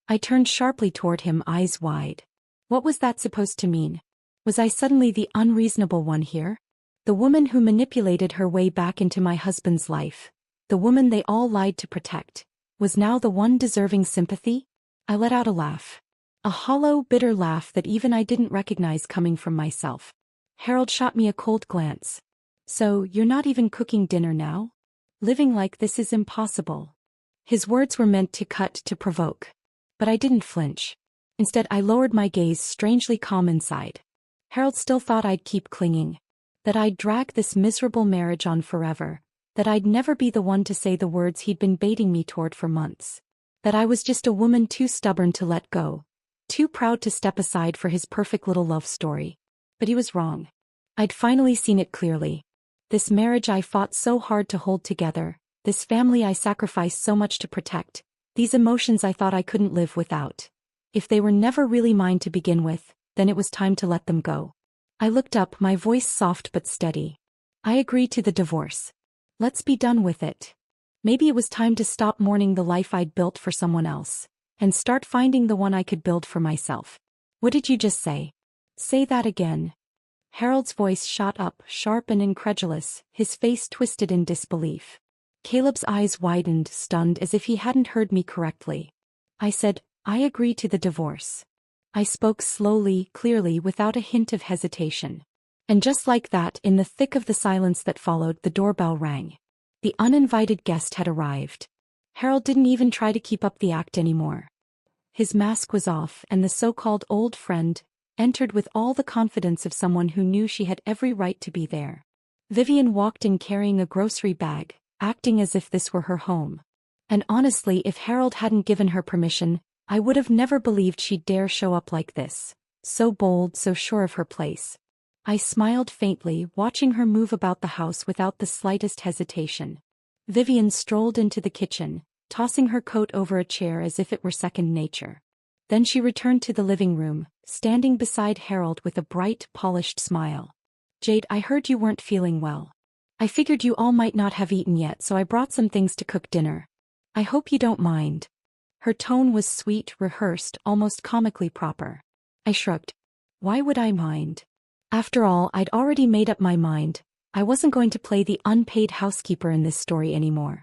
I turned sharply toward him, eyes wide. What was that supposed to mean? Was I suddenly the unreasonable one here? The woman who manipulated her way back into my husband's life, the woman they all lied to protect, was now the one deserving sympathy? I let out a laugh. A hollow, bitter laugh that even I didn't recognize coming from myself. Harold shot me a cold glance. So, you're not even cooking dinner now? Living like this is impossible. His words were meant to cut, to provoke. But I didn't flinch. Instead, I lowered my gaze, strangely calm inside. Harold still thought I'd keep clinging. That I'd drag this miserable marriage on forever. That I'd never be the one to say the words he'd been baiting me toward for months. That I was just a woman too stubborn to let go. Too proud to step aside for his perfect little love story. But he was wrong. I'd finally seen it clearly. This marriage I fought so hard to hold together, this family I sacrificed so much to protect, these emotions I thought I couldn't live without. If they were never really mine to begin with, then it was time to let them go. I looked up, my voice soft but steady. I agreed to the divorce. Let's be done with it. Maybe it was time to stop mourning the life I'd built for someone else, and start finding the one I could build for myself. What did you just say? Say that again. Harold's voice shot up, sharp and incredulous, his face twisted in disbelief. Caleb's eyes widened, stunned as if he hadn't heard me correctly. I said, I agree to the divorce. I spoke slowly, clearly, without a hint of hesitation. And just like that, in the thick of the silence that followed, the doorbell rang. The uninvited guest had arrived. Harold didn't even try to keep up the act anymore. His mask was off, and the so-called old friend entered with all the confidence of someone who knew she had every right to be there. Vivian walked in carrying a grocery bag, acting as if this were her home. And honestly, if Harold hadn't given her permission, I would have never believed she'd dare show up like this. So bold, so sure of her place. I smiled faintly, watching her move about the house without the slightest hesitation. Vivian strolled into the kitchen, tossing her coat over a chair as if it were second nature. Then she returned to the living room, standing beside Harold with a bright, polished smile. Jade, I heard you weren't feeling well. I figured you all might not have eaten yet, so I brought some things to cook dinner. I hope you don't mind. Her tone was sweet, rehearsed, almost comically proper. I shrugged. Why would I mind? After all, I'd already made up my mind. I wasn't going to play the unpaid housekeeper in this story anymore.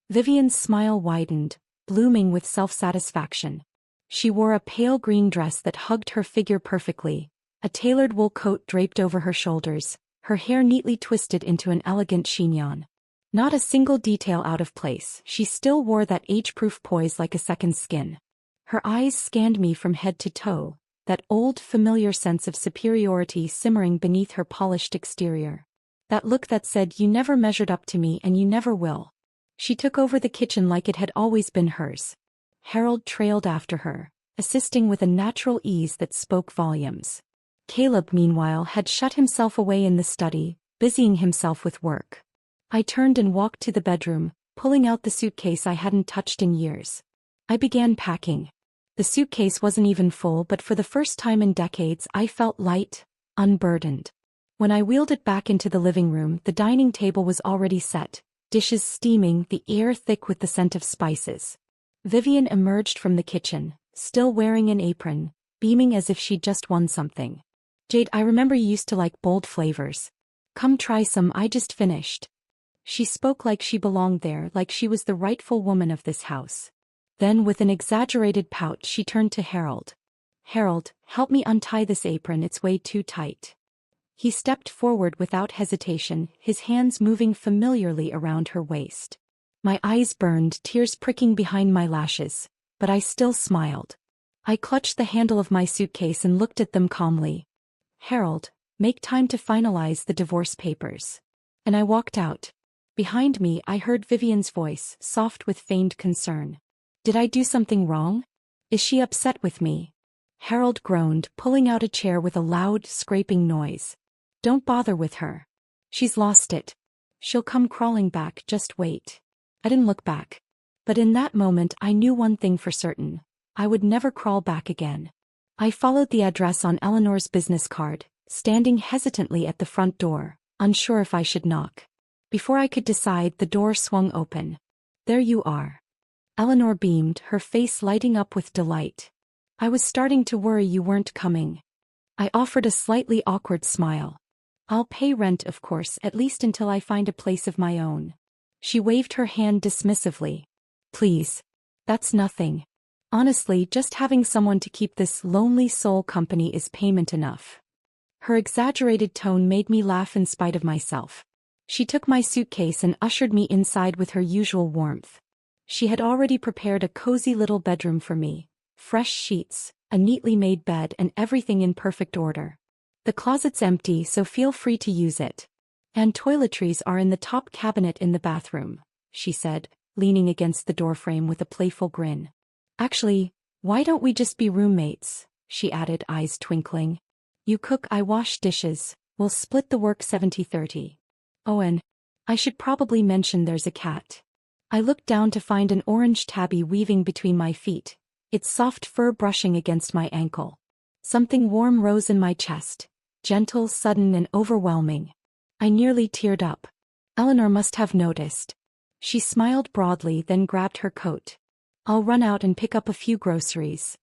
Vivian's smile widened, blooming with self-satisfaction. She wore a pale green dress that hugged her figure perfectly, a tailored wool coat draped over her shoulders, her hair neatly twisted into an elegant chignon. Not a single detail out of place, she still wore that age-proof poise like a second skin. Her eyes scanned me from head to toe, that old, familiar sense of superiority simmering beneath her polished exterior. That look that said, you never measured up to me and you never will. She took over the kitchen like it had always been hers. Harold trailed after her, assisting with a natural ease that spoke volumes. Caleb, meanwhile, had shut himself away in the study, busying himself with work. I turned and walked to the bedroom, pulling out the suitcase I hadn't touched in years. I began packing. The suitcase wasn't even full, but for the first time in decades I felt light, unburdened. When I wheeled it back into the living room, the dining table was already set, dishes steaming, the air thick with the scent of spices. Vivian emerged from the kitchen, still wearing an apron, beaming as if she'd just won something. "Jade, I remember you used to like bold flavors. Come try some, I just finished." She spoke like she belonged there, like she was the rightful woman of this house. Then with an exaggerated pout she turned to Harold. "Harold, help me untie this apron, it's way too tight." He stepped forward without hesitation, his hands moving familiarly around her waist. My eyes burned, tears pricking behind my lashes, but I still smiled. I clutched the handle of my suitcase and looked at them calmly. "Harold, make time to finalize the divorce papers." And I walked out. Behind me I heard Vivian's voice, soft with feigned concern. "Did I do something wrong? Is she upset with me?" Harold groaned, pulling out a chair with a loud, scraping noise. "Don't bother with her. She's lost it. She'll come crawling back, just wait." I didn't look back. But in that moment I knew one thing for certain. I would never crawl back again. I followed the address on Eleanor's business card, standing hesitantly at the front door, unsure if I should knock. Before I could decide, the door swung open. "There you are." Eleanor beamed, her face lighting up with delight. "I was starting to worry you weren't coming." I offered a slightly awkward smile. "I'll pay rent, of course, at least until I find a place of my own." She waved her hand dismissively. "Please. That's nothing. Honestly, just having someone to keep this lonely soul company is payment enough." Her exaggerated tone made me laugh in spite of myself. She took my suitcase and ushered me inside with her usual warmth. She had already prepared a cozy little bedroom for me. Fresh sheets, a neatly made bed, and everything in perfect order. "The closet's empty, so feel free to use it. And toiletries are in the top cabinet in the bathroom," she said, leaning against the doorframe with a playful grin. "Actually, why don't we just be roommates?" she added, eyes twinkling. "You cook, I wash dishes, we'll split the work 70-30. Oh, and I should probably mention there's a cat." I looked down to find an orange tabby weaving between my feet, its soft fur brushing against my ankle. Something warm rose in my chest, gentle, sudden, and overwhelming. I nearly teared up. Eleanor must have noticed. She smiled broadly, then grabbed her coat. "I'll run out and pick up a few groceries."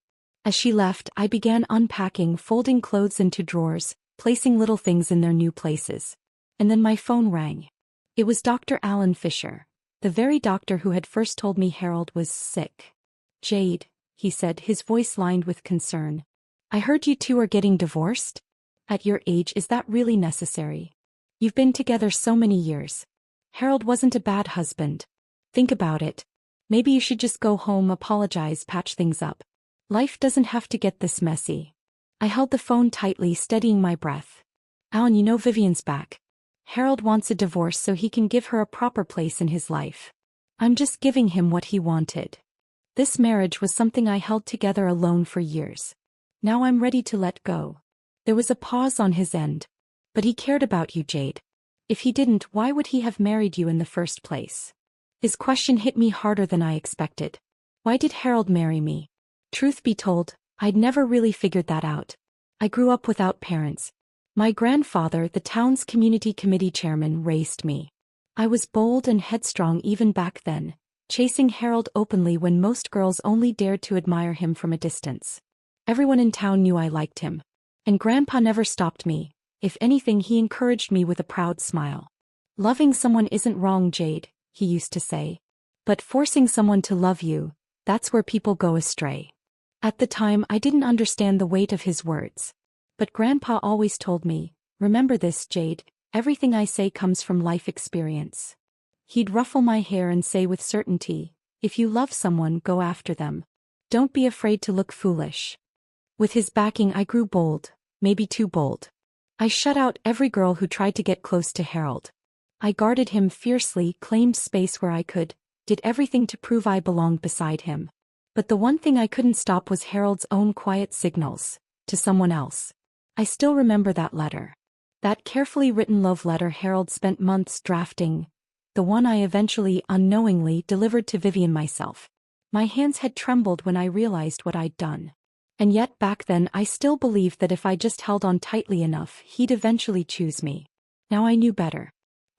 As she left, I began unpacking, folding clothes into drawers, placing little things in their new places. And then my phone rang. It was Dr. Alan Fisher, the very doctor who had first told me Harold was sick. "Jade," he said, his voice lined with concern. "I heard you two are getting divorced? At your age, is that really necessary? You've been together so many years. Harold wasn't a bad husband. Think about it. Maybe you should just go home, apologize, patch things up. Life doesn't have to get this messy." I held the phone tightly, steadying my breath. "Alan, you know Vivian's back. Harold wants a divorce so he can give her a proper place in his life. I'm just giving him what he wanted. This marriage was something I held together alone for years. Now I'm ready to let go." There was a pause on his end. "But he cared about you, Jade. If he didn't, why would he have married you in the first place?" His question hit me harder than I expected. Why did Harold marry me? Truth be told, I'd never really figured that out. I grew up without parents. My grandfather, the town's community committee chairman, raised me. I was bold and headstrong even back then, chasing Harold openly when most girls only dared to admire him from a distance. Everyone in town knew I liked him. And Grandpa never stopped me. If anything, he encouraged me with a proud smile. "Loving someone isn't wrong, Jade," he used to say. "But forcing someone to love you, that's where people go astray." At the time, I didn't understand the weight of his words. But Grandpa always told me, "Remember this, Jade, everything I say comes from life experience." He'd ruffle my hair and say with certainty, "If you love someone, go after them. Don't be afraid to look foolish." With his backing, I grew bold, maybe too bold. I shut out every girl who tried to get close to Harold. I guarded him fiercely, claimed space where I could, did everything to prove I belonged beside him. But the one thing I couldn't stop was Harold's own quiet signals, to someone else. I still remember that letter. That carefully written love letter Harold spent months drafting, the one I eventually, unknowingly, delivered to Vivian myself. My hands had trembled when I realized what I'd done. And yet back then I still believed that if I just held on tightly enough, he'd eventually choose me. Now I knew better.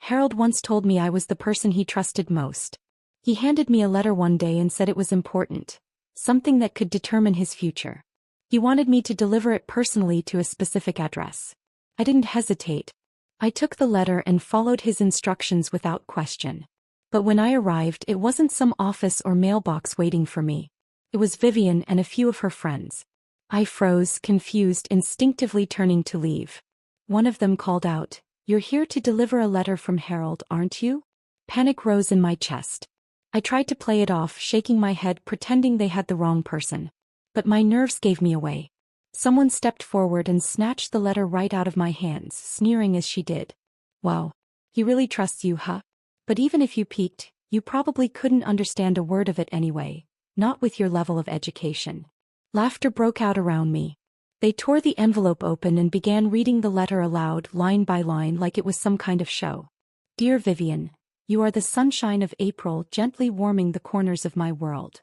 Harold once told me I was the person he trusted most. He handed me a letter one day and said it was important, something that could determine his future. He wanted me to deliver it personally to a specific address. I didn't hesitate. I took the letter and followed his instructions without question. But when I arrived, it wasn't some office or mailbox waiting for me. It was Vivian and a few of her friends. I froze, confused, instinctively turning to leave. One of them called out, "You're here to deliver a letter from Harold, aren't you?" Panic rose in my chest. I tried to play it off, shaking my head, pretending they had the wrong person. But my nerves gave me away. Someone stepped forward and snatched the letter right out of my hands, sneering as she did. "Wow. He really trusts you, huh? But even if you peeked, you probably couldn't understand a word of it anyway, not with your level of education." Laughter broke out around me. They tore the envelope open and began reading the letter aloud, line by line, like it was some kind of show. "Dear Vivian, you are the sunshine of April, gently warming the corners of my world.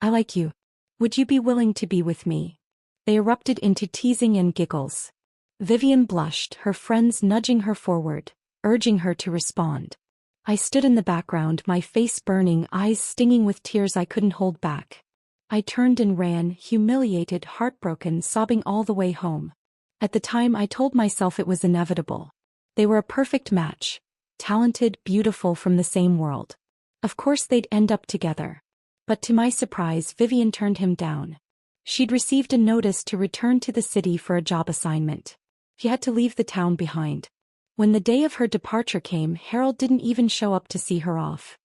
I like you. Would you be willing to be with me?" They erupted into teasing and giggles. Vivian blushed, her friends nudging her forward, urging her to respond. I stood in the background, my face burning, eyes stinging with tears I couldn't hold back. I turned and ran, humiliated, heartbroken, sobbing all the way home. At the time I told myself it was inevitable. They were a perfect match. Talented, beautiful, from the same world. Of course they'd end up together. But to my surprise, Vivian turned him down. She'd received a notice to return to the city for a job assignment. She had to leave the town behind. When the day of her departure came, Harold didn't even show up to see her off.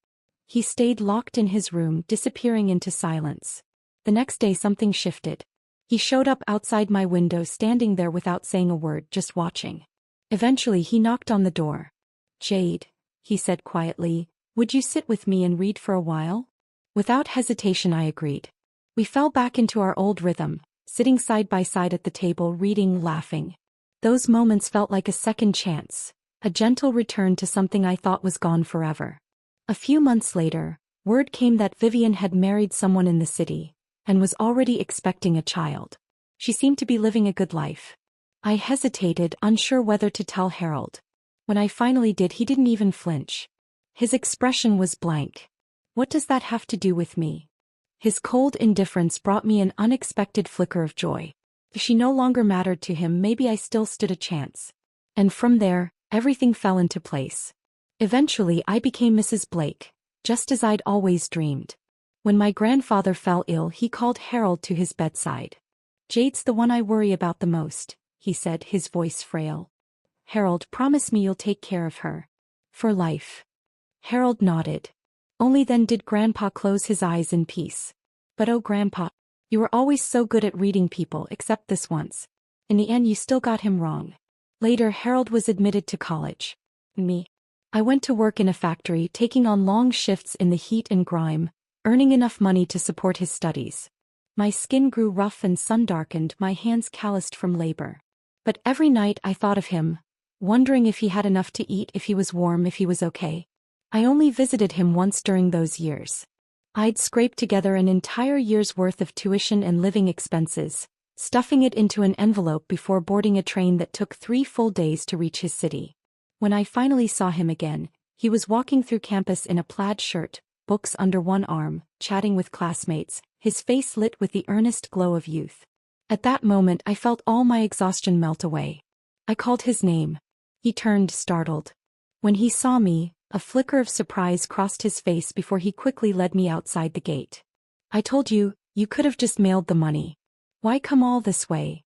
He stayed locked in his room, disappearing into silence. The next day something shifted. He showed up outside my window, standing there without saying a word, just watching. Eventually he knocked on the door. "Jade," he said quietly, "would you sit with me and read for a while?" Without hesitation I agreed. We fell back into our old rhythm, sitting side by side at the table, reading, laughing. Those moments felt like a second chance, a gentle return to something I thought was gone forever. A few months later, word came that Vivian had married someone in the city, and was already expecting a child. She seemed to be living a good life. I hesitated, unsure whether to tell Harold. When I finally did, he didn't even flinch. His expression was blank. "What does that have to do with me?" His cold indifference brought me an unexpected flicker of joy. If she no longer mattered to him, maybe I still stood a chance. And from there, everything fell into place. Eventually I became Mrs. Blake, just as I'd always dreamed. When my grandfather fell ill, he called Harold to his bedside. "Jade's the one I worry about the most," he said, his voice frail. "Harold, promise me you'll take care of her. For life." Harold nodded. Only then did Grandpa close his eyes in peace. "But oh Grandpa, you were always so good at reading people, except this once. In the end you still got him wrong." Later Harold was admitted to college. Me. I went to work in a factory, taking on long shifts in the heat and grime, earning enough money to support his studies. My skin grew rough and sun-darkened, my hands calloused from labor. But every night I thought of him, wondering if he had enough to eat, if he was warm, if he was okay. I only visited him once during those years. I'd scraped together an entire year's worth of tuition and living expenses, stuffing it into an envelope before boarding a train that took 3 full days to reach his city. When I finally saw him again, he was walking through campus in a plaid shirt, books under one arm, chatting with classmates, his face lit with the earnest glow of youth. At that moment I felt all my exhaustion melt away. I called his name. He turned, startled. When he saw me, a flicker of surprise crossed his face before he quickly led me outside the gate. "I told you, you could have just mailed the money. Why come all this way?"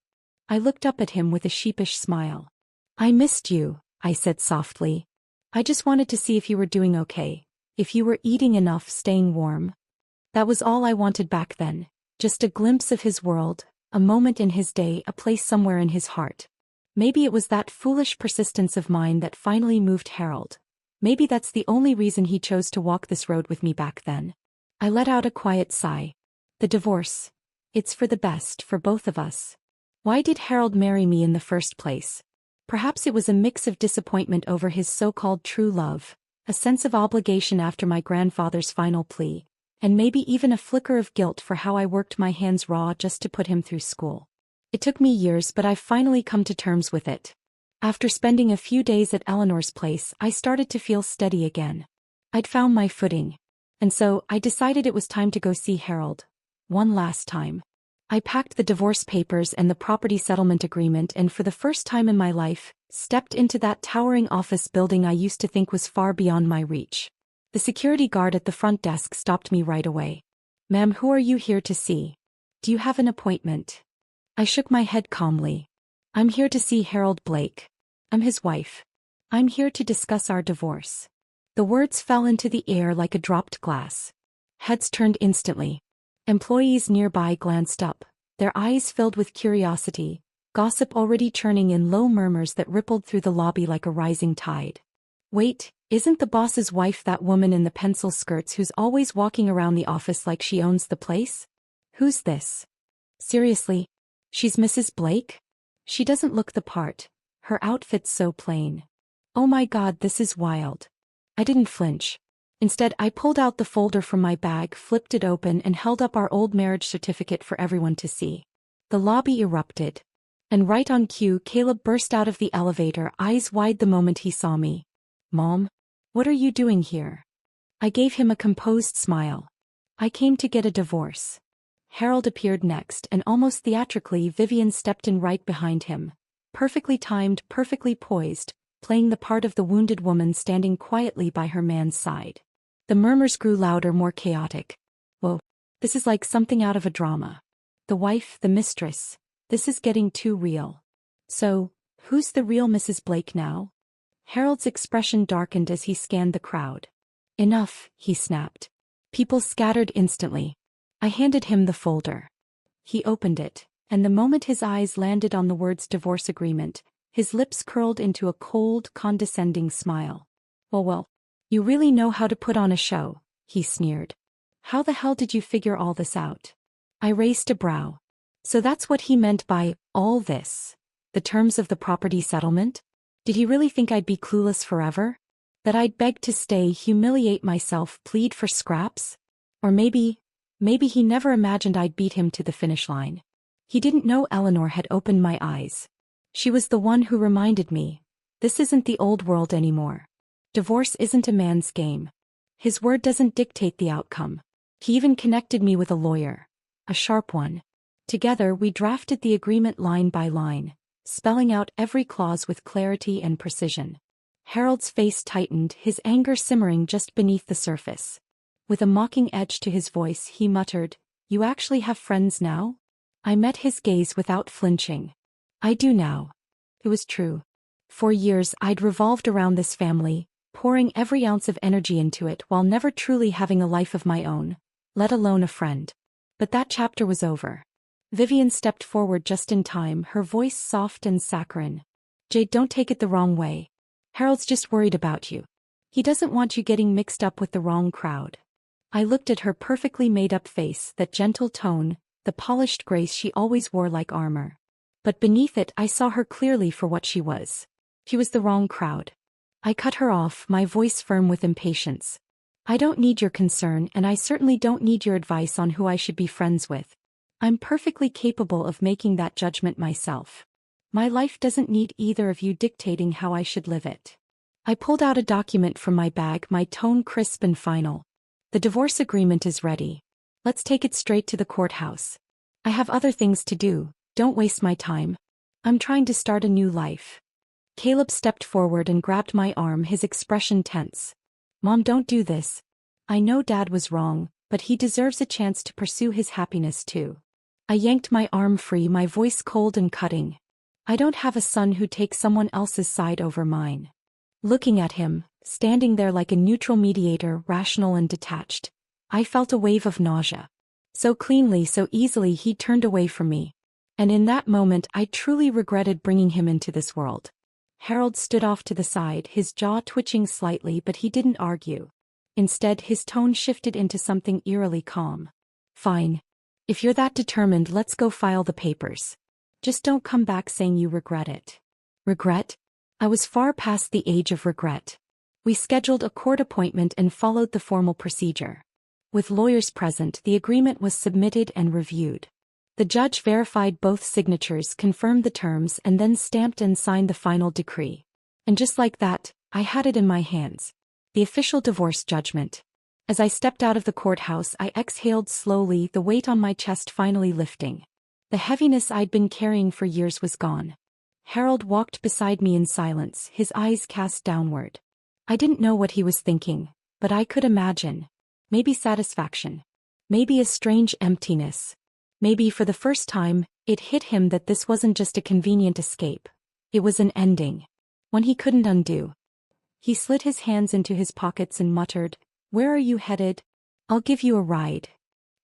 I looked up at him with a sheepish smile. "I missed you," I said softly. "I just wanted to see if you were doing okay, if you were eating enough, staying warm." That was all I wanted back then, just a glimpse of his world, a moment in his day, a place somewhere in his heart. Maybe it was that foolish persistence of mine that finally moved Harold. Maybe that's the only reason he chose to walk this road with me back then. I let out a quiet sigh. The divorce. It's for the best, for both of us. Why did Harold marry me in the first place? Perhaps it was a mix of disappointment over his so-called true love, a sense of obligation after my grandfather's final plea, and maybe even a flicker of guilt for how I worked my hands raw just to put him through school. It took me years, but I've finally come to terms with it. After spending a few days at Eleanor's place, I started to feel steady again. I'd found my footing. And so, I decided it was time to go see Harold. One last time. I packed the divorce papers and the property settlement agreement and for the first time in my life, stepped into that towering office building I used to think was far beyond my reach. The security guard at the front desk stopped me right away. "Ma'am, who are you here to see? Do you have an appointment?" I shook my head calmly. "I'm here to see Harold Blake. I'm his wife. I'm here to discuss our divorce." The words fell into the air like a dropped glass. Heads turned instantly. Employees nearby glanced up, their eyes filled with curiosity, gossip already churning in low murmurs that rippled through the lobby like a rising tide. "Wait, isn't the boss's wife that woman in the pencil skirts who's always walking around the office like she owns the place? Who's this? Seriously? She's Mrs. Blake? She doesn't look the part. Her outfit's so plain. Oh my God, this is wild." I didn't flinch. Instead, I pulled out the folder from my bag, flipped it open, and held up our old marriage certificate for everyone to see. The lobby erupted. And right on cue, Caleb burst out of the elevator, eyes wide the moment he saw me. "Mom? What are you doing here?" I gave him a composed smile. "I came to get a divorce." Harold appeared next, and almost theatrically, Vivian stepped in right behind him. Perfectly timed, perfectly poised, playing the part of the wounded woman standing quietly by her man's side. The murmurs grew louder, more chaotic. "Whoa, this is like something out of a drama. The wife, the mistress. This is getting too real. So, who's the real Mrs. Blake now?" Harold's expression darkened as he scanned the crowd. "Enough," he snapped. People scattered instantly. I handed him the folder. He opened it, and the moment his eyes landed on the words divorce agreement, his lips curled into a cold, condescending smile. Well, you really know how to put on a show," he sneered. "How the hell did you figure all this out?" I raised a brow. So that's what he meant by all this? The terms of the property settlement? Did he really think I'd be clueless forever? That I'd beg to stay, humiliate myself, plead for scraps? Or maybe he never imagined I'd beat him to the finish line. He didn't know Eleanor had opened my eyes. She was the one who reminded me, this isn't the old world anymore. Divorce isn't a man's game. His word doesn't dictate the outcome. He even connected me with a lawyer. A sharp one. Together we drafted the agreement line by line, spelling out every clause with clarity and precision. Harold's face tightened, his anger simmering just beneath the surface. With a mocking edge to his voice, he muttered, "You actually have friends now?" I met his gaze without flinching. "I do now." It was true. For years I'd revolved around this family, pouring every ounce of energy into it while never truly having a life of my own, let alone a friend. But that chapter was over. Vivian stepped forward just in time, her voice soft and saccharine. "Jade, don't take it the wrong way. Harold's just worried about you. He doesn't want you getting mixed up with the wrong crowd." I looked at her perfectly made-up face, that gentle tone, the polished grace she always wore like armor. But beneath it I saw her clearly for what she was. She was the wrong crowd. I cut her off, my voice firm with impatience. "I don't need your concern, and I certainly don't need your advice on who I should be friends with. I'm perfectly capable of making that judgment myself. My life doesn't need either of you dictating how I should live it." I pulled out a document from my bag, my tone crisp and final. "The divorce agreement is ready. Let's take it straight to the courthouse. I have other things to do. Don't waste my time. I'm trying to start a new life." Caleb stepped forward and grabbed my arm, his expression tense. "Mom, don't do this. I know Dad was wrong, but he deserves a chance to pursue his happiness too." I yanked my arm free, my voice cold and cutting. "I don't have a son who takes someone else's side over mine." Looking at him, standing there like a neutral mediator, rational and detached, I felt a wave of nausea. So cleanly, so easily he turned away from me. And in that moment I truly regretted bringing him into this world. Harold stood off to the side, his jaw twitching slightly, but he didn't argue. Instead, his tone shifted into something eerily calm. "Fine. If you're that determined, let's go file the papers. Just don't come back saying you regret it." Regret? I was far past the age of regret. We scheduled a court appointment and followed the formal procedure. With lawyers present, the agreement was submitted and reviewed. The judge verified both signatures, confirmed the terms, and then stamped and signed the final decree. And just like that, I had it in my hands. The official divorce judgment. As I stepped out of the courthouse, I exhaled slowly, the weight on my chest finally lifting. The heaviness I'd been carrying for years was gone. Harold walked beside me in silence, his eyes cast downward. I didn't know what he was thinking, but I could imagine. Maybe satisfaction. Maybe a strange emptiness. Maybe for the first time, it hit him that this wasn't just a convenient escape. It was an ending. One he couldn't undo. He slid his hands into his pockets and muttered, "Where are you headed? I'll give you a ride."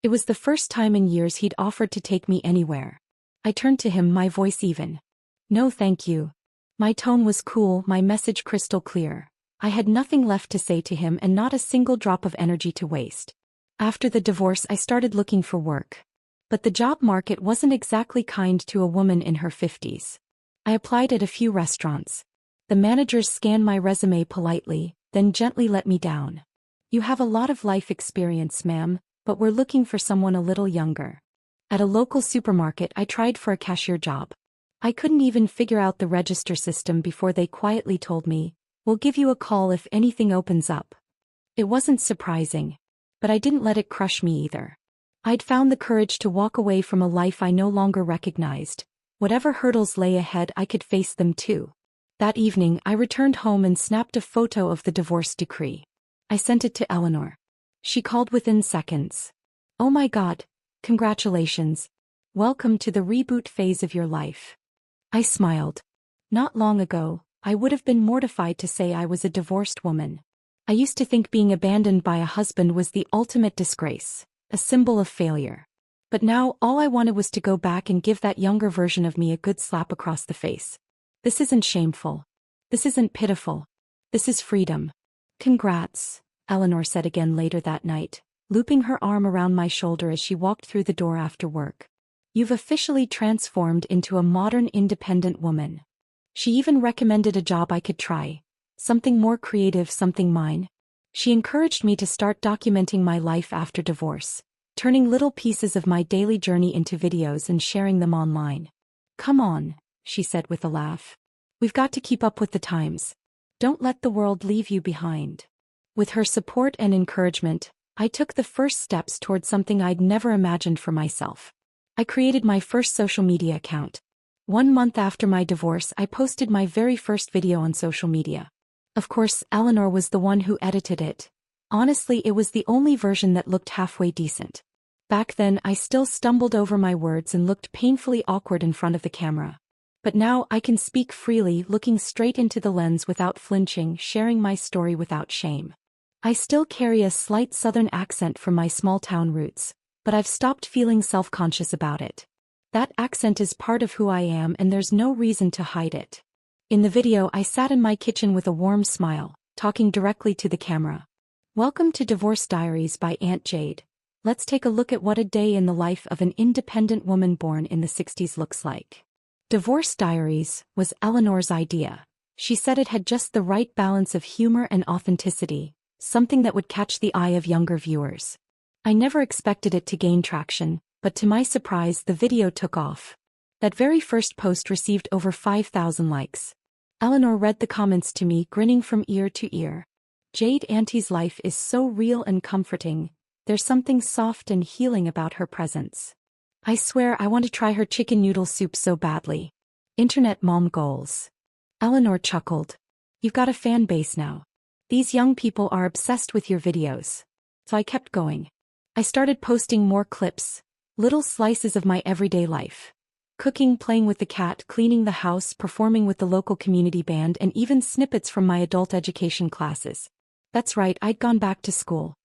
It was the first time in years he'd offered to take me anywhere. I turned to him, my voice even. "No thank you." My tone was cool, my message crystal clear. I had nothing left to say to him and not a single drop of energy to waste. After the divorce, I started looking for work. But the job market wasn't exactly kind to a woman in her 50s. I applied at a few restaurants. The managers scanned my resume politely, then gently let me down. "You have a lot of life experience, ma'am, but we're looking for someone a little younger." At a local supermarket, I tried for a cashier job. I couldn't even figure out the register system before they quietly told me, "We'll give you a call if anything opens up." It wasn't surprising. But I didn't let it crush me either. I'd found the courage to walk away from a life I no longer recognized. Whatever hurdles lay ahead, I could face them too. That evening, I returned home and snapped a photo of the divorce decree. I sent it to Eleanor. She called within seconds. "Oh my God, congratulations. Welcome to the reboot phase of your life." I smiled. Not long ago, I would have been mortified to say I was a divorced woman. I used to think being abandoned by a husband was the ultimate disgrace, a symbol of failure. But now all I wanted was to go back and give that younger version of me a good slap across the face. This isn't shameful. This isn't pitiful. This is freedom. "Congrats," Eleanor said again later that night, looping her arm around my shoulder as she walked through the door after work. "You've officially transformed into a modern, independent woman." She even recommended a job I could try. Something more creative, something mine. She encouraged me to start documenting my life after divorce, turning little pieces of my daily journey into videos and sharing them online. "Come on," she said with a laugh. "We've got to keep up with the times. Don't let the world leave you behind." With her support and encouragement, I took the first steps toward something I'd never imagined for myself. I created my first social media account. 1 month after my divorce, I posted my very first video on social media. Of course, Eleanor was the one who edited it. Honestly, it was the only version that looked halfway decent. Back then, I still stumbled over my words and looked painfully awkward in front of the camera. But now I can speak freely, looking straight into the lens without flinching, sharing my story without shame. I still carry a slight southern accent from my small-town roots, but I've stopped feeling self-conscious about it. That accent is part of who I am and there's no reason to hide it. In the video, I sat in my kitchen with a warm smile, talking directly to the camera. "Welcome to Divorce Diaries by Aunt Jade. Let's take a look at what a day in the life of an independent woman born in the 60s looks like." Divorce Diaries was Eleanor's idea. She said it had just the right balance of humor and authenticity, something that would catch the eye of younger viewers. I never expected it to gain traction, but to my surprise, the video took off. That very first post received over 5,000 likes. Eleanor read the comments to me, grinning from ear to ear. "Jade Auntie's life is so real and comforting. There's something soft and healing about her presence. I swear I want to try her chicken noodle soup so badly." Internet mom goals. Eleanor chuckled. "You've got a fan base now. These young people are obsessed with your videos." So I kept going. I started posting more clips, little slices of my everyday life. Cooking, playing with the cat, cleaning the house, performing with the local community band, and even snippets from my adult education classes. That's right, I'd gone back to school.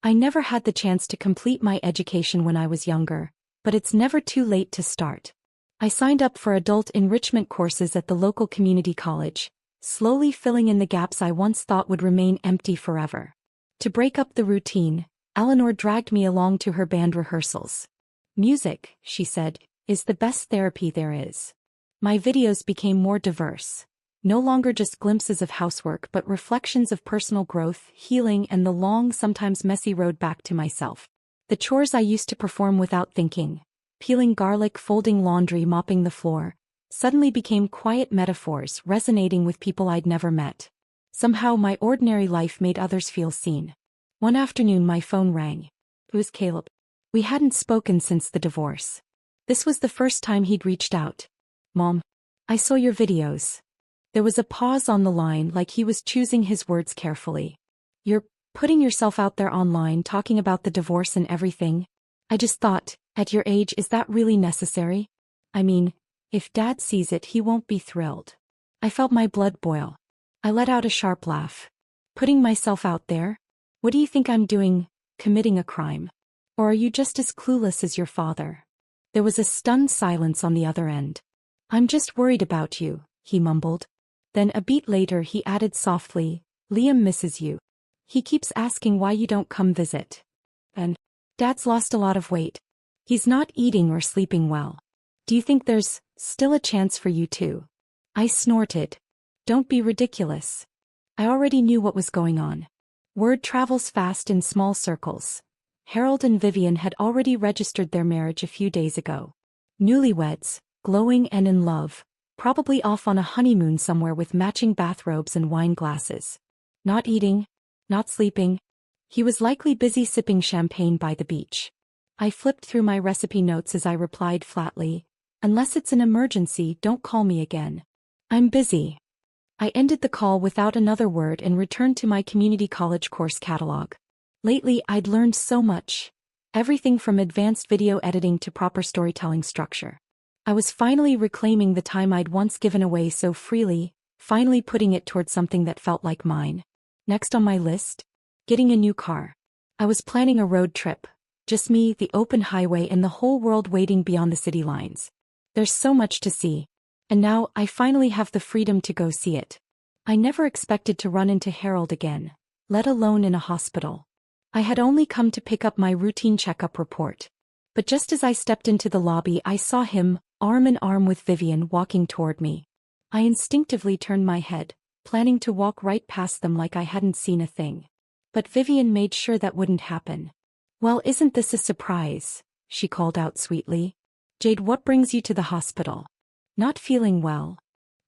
I never had the chance to complete my education when I was younger, but it's never too late to start. I signed up for adult enrichment courses at the local community college, slowly filling in the gaps I once thought would remain empty forever. To break up the routine, Eleanor dragged me along to her band rehearsals. "Music," she said, "is the best therapy there is." My videos became more diverse. No longer just glimpses of housework but reflections of personal growth, healing, and the long, sometimes messy road back to myself. The chores I used to perform without thinking peeling garlic, folding laundry, mopping the floor, suddenly became quiet metaphors resonating with people I'd never met. Somehow my ordinary life made others feel seen. One afternoon my phone rang. It was Caleb. We hadn't spoken since the divorce. This was the first time he'd reached out. "Mom, I saw your videos." There was a pause on the line, like he was choosing his words carefully. "You're putting yourself out there online talking about the divorce and everything. I just thought, at your age, is that really necessary? I mean, if Dad sees it, he won't be thrilled." I felt my blood boil. I let out a sharp laugh. "Putting myself out there? What do you think I'm doing, committing a crime? Or are you just as clueless as your father?" There was a stunned silence on the other end. "I'm just worried about you," he mumbled. Then a beat later he added softly, "Liam misses you. He keeps asking why you don't come visit. And Dad's lost a lot of weight. He's not eating or sleeping well. Do you think there's still a chance for you two?" I snorted. "Don't be ridiculous." I already knew what was going on. Word travels fast in small circles. Harold and Vivian had already registered their marriage a few days ago. Newlyweds, glowing and in love, probably off on a honeymoon somewhere with matching bathrobes and wine glasses. Not eating, not sleeping. He was likely busy sipping champagne by the beach. I flipped through my recipe notes as I replied flatly, "Unless it's an emergency, don't call me again. I'm busy." I ended the call without another word and returned to my community college course catalog. Lately, I'd learned so much. Everything from advanced video editing to proper storytelling structure. I was finally reclaiming the time I'd once given away so freely, finally putting it towards something that felt like mine. Next on my list? Getting a new car. I was planning a road trip. Just me, the open highway, and the whole world waiting beyond the city lines. There's so much to see. And now, I finally have the freedom to go see it. I never expected to run into Harold again, let alone in a hospital. I had only come to pick up my routine checkup report. But just as I stepped into the lobby, I saw him, arm in arm with Vivian, walking toward me. I instinctively turned my head, planning to walk right past them like I hadn't seen a thing. But Vivian made sure that wouldn't happen. "Well, isn't this a surprise?" she called out sweetly. "Jade, what brings you to the hospital?" "Not feeling well."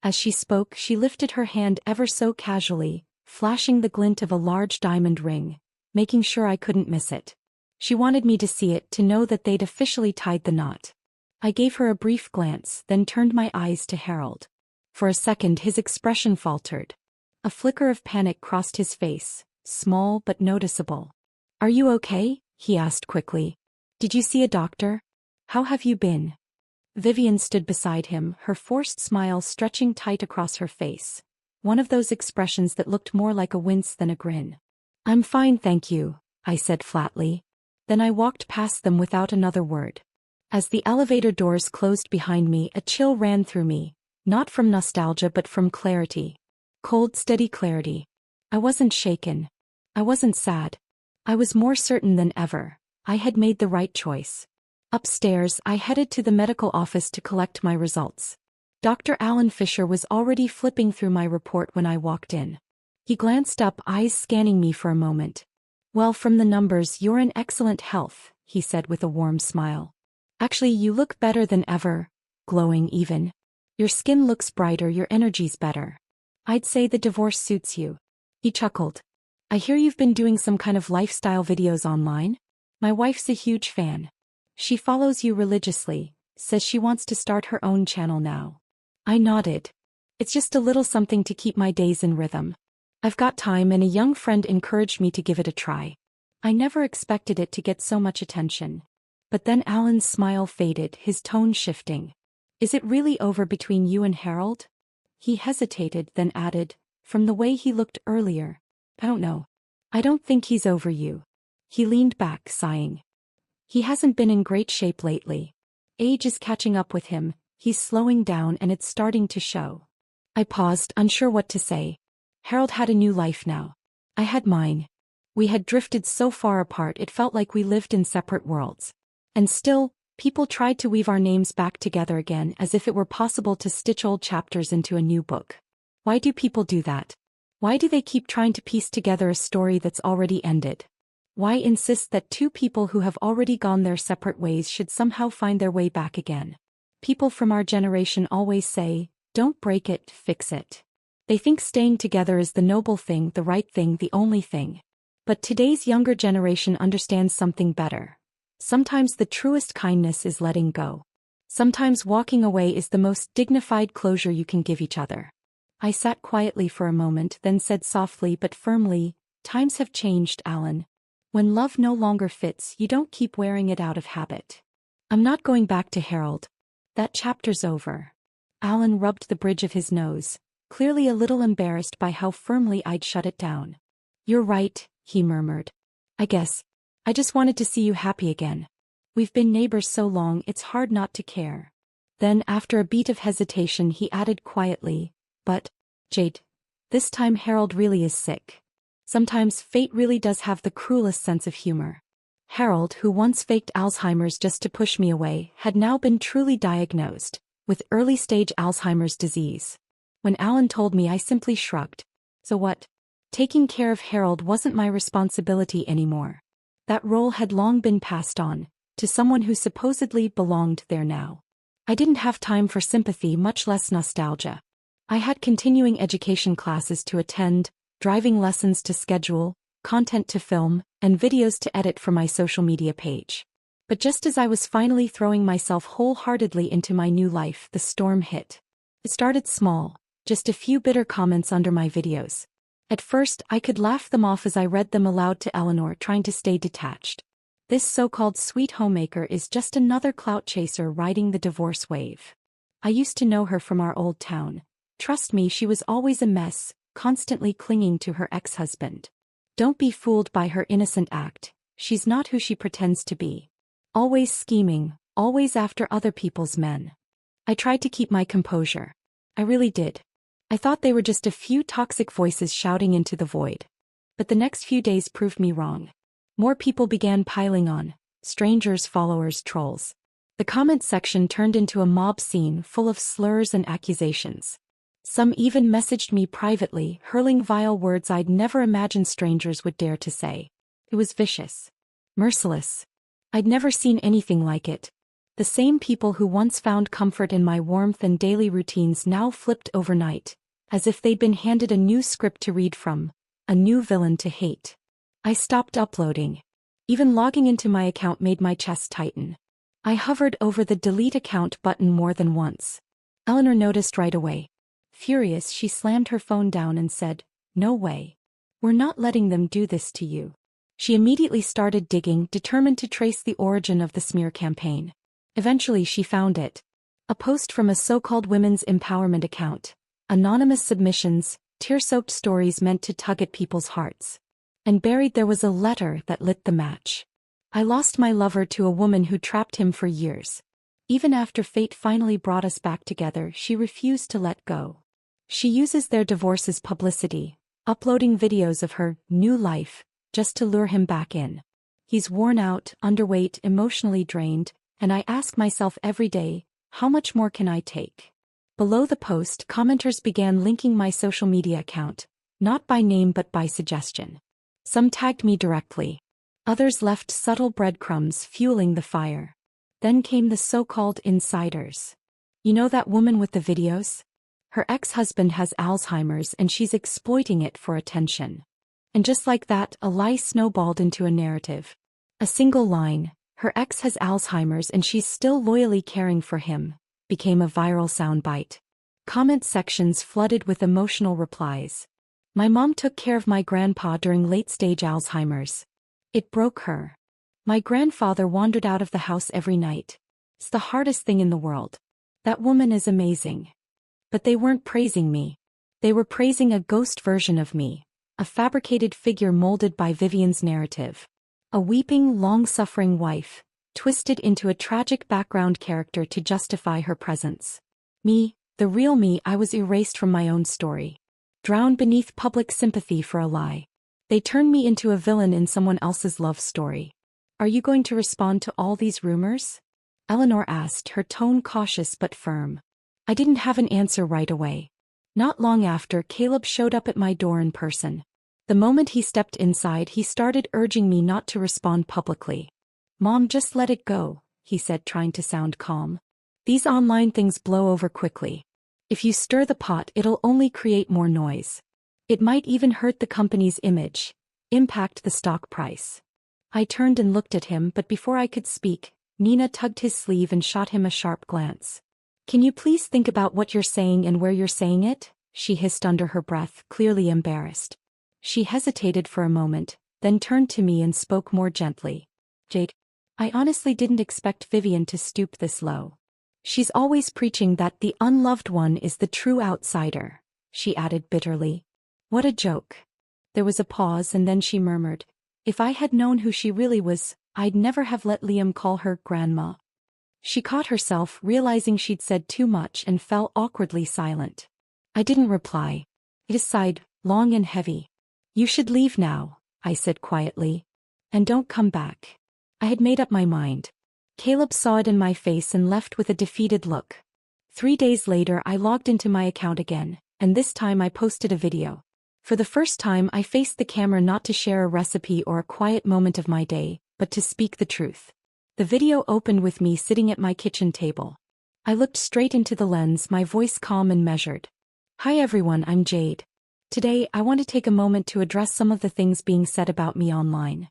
As she spoke, she lifted her hand ever so casually, flashing the glint of a large diamond ring, making sure I couldn't miss it. She wanted me to see it, to know that they'd officially tied the knot. I gave her a brief glance, then turned my eyes to Harold. For a second his expression faltered. A flicker of panic crossed his face, small but noticeable. "Are you okay?" he asked quickly. "Did you see a doctor? How have you been?" Vivian stood beside him, her forced smile stretching tight across her face. One of those expressions that looked more like a wince than a grin. "I'm fine, thank you," I said flatly. Then I walked past them without another word. As the elevator doors closed behind me, a chill ran through me, not from nostalgia but from clarity. Cold, steady clarity. I wasn't shaken. I wasn't sad. I was more certain than ever. I had made the right choice. Upstairs, I headed to the medical office to collect my results. Dr. Alan Fisher was already flipping through my report when I walked in. He glanced up, eyes scanning me for a moment. "Well, from the numbers, you're in excellent health," he said with a warm smile. "Actually, you look better than ever, glowing even. Your skin looks brighter, your energy's better. I'd say the divorce suits you." He chuckled. "I hear you've been doing some kind of lifestyle videos online? My wife's a huge fan. She follows you religiously, says she wants to start her own channel now." I nodded. "It's just a little something to keep my days in rhythm. I've got time, and a young friend encouraged me to give it a try." I never expected it to get so much attention. But then Alan's smile faded, his tone shifting. "Is it really over between you and Harold?" He hesitated, then added, "From the way he looked earlier, I don't know. I don't think he's over you." He leaned back, sighing. "He hasn't been in great shape lately. Age is catching up with him, he's slowing down, and it's starting to show." I paused, unsure what to say. Harold had a new life now. I had mine. We had drifted so far apart it felt like we lived in separate worlds. And still, people tried to weave our names back together again, as if it were possible to stitch old chapters into a new book. Why do people do that? Why do they keep trying to piece together a story that's already ended? Why insist that two people who have already gone their separate ways should somehow find their way back again? People from our generation always say, don't break it, fix it. They think staying together is the noble thing, the right thing, the only thing. But today's younger generation understands something better. Sometimes the truest kindness is letting go. Sometimes walking away is the most dignified closure you can give each other. I sat quietly for a moment, then said softly but firmly, times have changed, Alan. When love no longer fits, you don't keep wearing it out of habit. I'm not going back to Harold. That chapter's over. Alan rubbed the bridge of his nose, clearly a little embarrassed by how firmly I'd shut it down. You're right, he murmured. I just wanted to see you happy again. We've been neighbors so long, it's hard not to care. Then, after a beat of hesitation, he added quietly, but, Jade, this time Harold really is sick. Sometimes fate really does have the cruelest sense of humor. Harold, who once faked Alzheimer's just to push me away, had now been truly diagnosed with early-stage Alzheimer's disease. When Alan told me, I simply shrugged. So what? Taking care of Harold wasn't my responsibility anymore. That role had long been passed on to someone who supposedly belonged there now. I didn't have time for sympathy, much less nostalgia. I had continuing education classes to attend, driving lessons to schedule, content to film, and videos to edit for my social media page. But just as I was finally throwing myself wholeheartedly into my new life, the storm hit. It started small, just a few bitter comments under my videos. At first, I could laugh them off as I read them aloud to Eleanor, trying to stay detached. This so-called sweet homemaker is just another clout chaser riding the divorce wave. I used to know her from our old town. Trust me, she was always a mess, constantly clinging to her ex-husband. Don't be fooled by her innocent act. She's not who she pretends to be. Always scheming, always after other people's men. I tried to keep my composure. I really did. I thought they were just a few toxic voices shouting into the void. But the next few days proved me wrong. More people began piling on, strangers, followers, trolls. The comment section turned into a mob scene full of slurs and accusations. Some even messaged me privately, hurling vile words I'd never imagined strangers would dare to say. It was vicious. Merciless. I'd never seen anything like it. The same people who once found comfort in my warmth and daily routines now flipped overnight, as if they'd been handed a new script to read from, a new villain to hate. I stopped uploading. Even logging into my account made my chest tighten. I hovered over the delete account button more than once. Eleanor noticed right away. Furious, she slammed her phone down and said, "No way. We're not letting them do this to you." She immediately started digging, determined to trace the origin of the smear campaign. Eventually she found it. A post from a so-called women's empowerment account. Anonymous submissions, tear-soaked stories meant to tug at people's hearts. And buried there was a letter that lit the match. I lost my lover to a woman who trapped him for years. Even after fate finally brought us back together, she refused to let go. She uses their divorce as publicity, uploading videos of her new life, just to lure him back in. He's worn out, underweight, emotionally drained, and I ask myself every day, how much more can I take? Below the post, commenters began linking my social media account, not by name but by suggestion. Some tagged me directly. Others left subtle breadcrumbs, fueling the fire. Then came the so-called insiders. You know that woman with the videos? Her ex-husband has Alzheimer's and she's exploiting it for attention. And just like that, a lie snowballed into a narrative. A single line, "Her ex has Alzheimer's and she's still loyally caring for him," became a viral soundbite. Comment sections flooded with emotional replies. My mom took care of my grandpa during late-stage Alzheimer's. It broke her. My grandfather wandered out of the house every night. It's the hardest thing in the world. That woman is amazing. But they weren't praising me. They were praising a ghost version of me, a fabricated figure molded by Vivian's narrative. A weeping, long-suffering wife, twisted into a tragic background character to justify her presence. Me, the real me, I was erased from my own story. Drowned beneath public sympathy for a lie. They turned me into a villain in someone else's love story. Are you going to respond to all these rumors? Eleanor asked, her tone cautious but firm. I didn't have an answer right away. Not long after, Caleb showed up at my door in person. The moment he stepped inside, he started urging me not to respond publicly. "Mom, just let it go," he said, trying to sound calm. "These online things blow over quickly. If you stir the pot, it'll only create more noise. It might even hurt the company's image, impact the stock price." I turned and looked at him, but before I could speak, Nina tugged his sleeve and shot him a sharp glance. "Can you please think about what you're saying and where you're saying it?" she hissed under her breath, clearly embarrassed. She hesitated for a moment, then turned to me and spoke more gently. "Jade, I honestly didn't expect Vivian to stoop this low. She's always preaching that the unloved one is the true outsider," she added bitterly. "What a joke." There was a pause and then she murmured, "If I had known who she really was, I'd never have let Liam call her grandma." She caught herself, realizing she'd said too much, and fell awkwardly silent. I didn't reply. It sighed, long and heavy. "You should leave now," I said quietly. "And don't come back." I had made up my mind. Caleb saw it in my face and left with a defeated look. 3 days later I logged into my account again, and this time I posted a video. For the first time I faced the camera, not to share a recipe or a quiet moment of my day, but to speak the truth. The video opened with me sitting at my kitchen table. I looked straight into the lens, my voice calm and measured. "Hi everyone, I'm Jade. Today I want to take a moment to address some of the things being said about me online.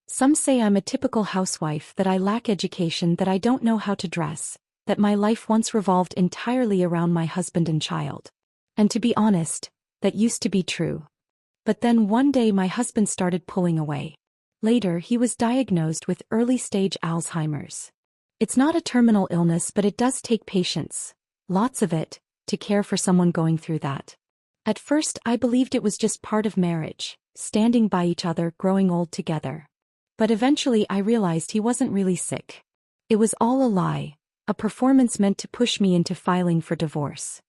Some say I'm a typical housewife, that I lack education, that I don't know how to dress, that my life once revolved entirely around my husband and child. And to be honest, that used to be true. But then one day my husband started pulling away. Later he was diagnosed with early-stage Alzheimer's. It's not a terminal illness, but it does take patience, lots of it, to care for someone going through that. At first I believed it was just part of marriage, standing by each other, growing old together. But eventually I realized he wasn't really sick. It was all a lie, a performance meant to push me into filing for divorce.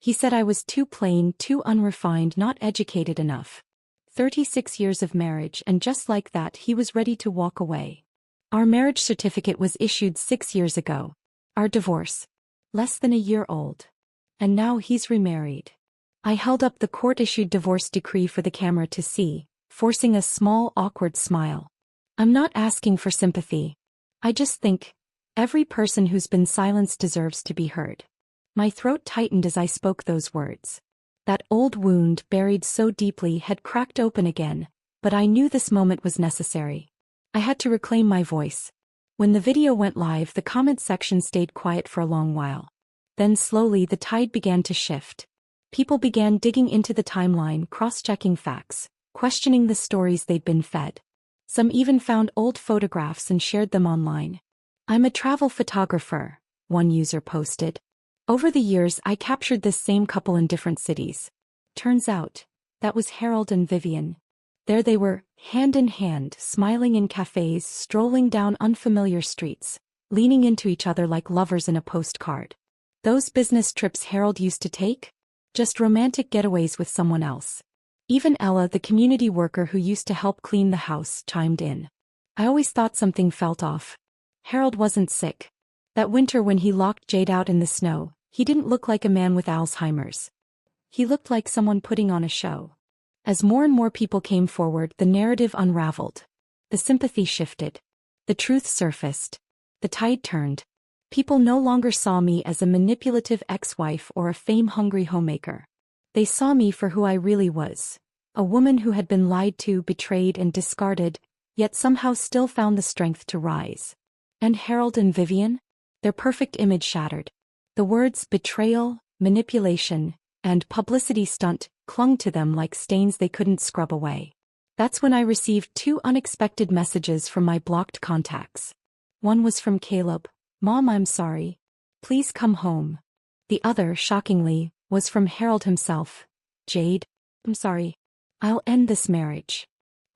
He said I was too plain, too unrefined, not educated enough. 36 years of marriage, and just like that he was ready to walk away. Our marriage certificate was issued 6 years ago. Our divorce, less than a year old. And now he's remarried. I held up the court-issued divorce decree for the camera to see, forcing a small, awkward smile. I'm not asking for sympathy. I just think every person who's been silenced deserves to be heard. My throat tightened as I spoke those words. That old wound, buried so deeply, had cracked open again, but I knew this moment was necessary. I had to reclaim my voice. When the video went live, the comment section stayed quiet for a long while. Then slowly the tide began to shift. People began digging into the timeline, cross-checking facts, questioning the stories they'd been fed. Some even found old photographs and shared them online. "I'm a travel photographer," one user posted. "Over the years I captured this same couple in different cities." Turns out, that was Harold and Vivian. There they were, hand in hand, smiling in cafes, strolling down unfamiliar streets, leaning into each other like lovers in a postcard. Those business trips Harold used to take? Just romantic getaways with someone else. Even Ella, the community worker who used to help clean the house, chimed in. I always thought something felt off. Harold wasn't sick. That winter when he locked Jade out in the snow, he didn't look like a man with Alzheimer's. He looked like someone putting on a show. As more and more people came forward, the narrative unraveled. The sympathy shifted. The truth surfaced. The tide turned. People no longer saw me as a manipulative ex-wife or a fame-hungry homemaker. They saw me for who I really was. A woman who had been lied to, betrayed, and discarded, yet somehow still found the strength to rise. And Harold and Vivian? Their perfect image shattered. The words betrayal, manipulation, and publicity stunt clung to them like stains they couldn't scrub away. That's when I received 2 unexpected messages from my blocked contacts. One was from Caleb. "Mom, I'm sorry. Please come home." The other, shockingly, was from Harold himself. "Jade, I'm sorry. I'll end this marriage."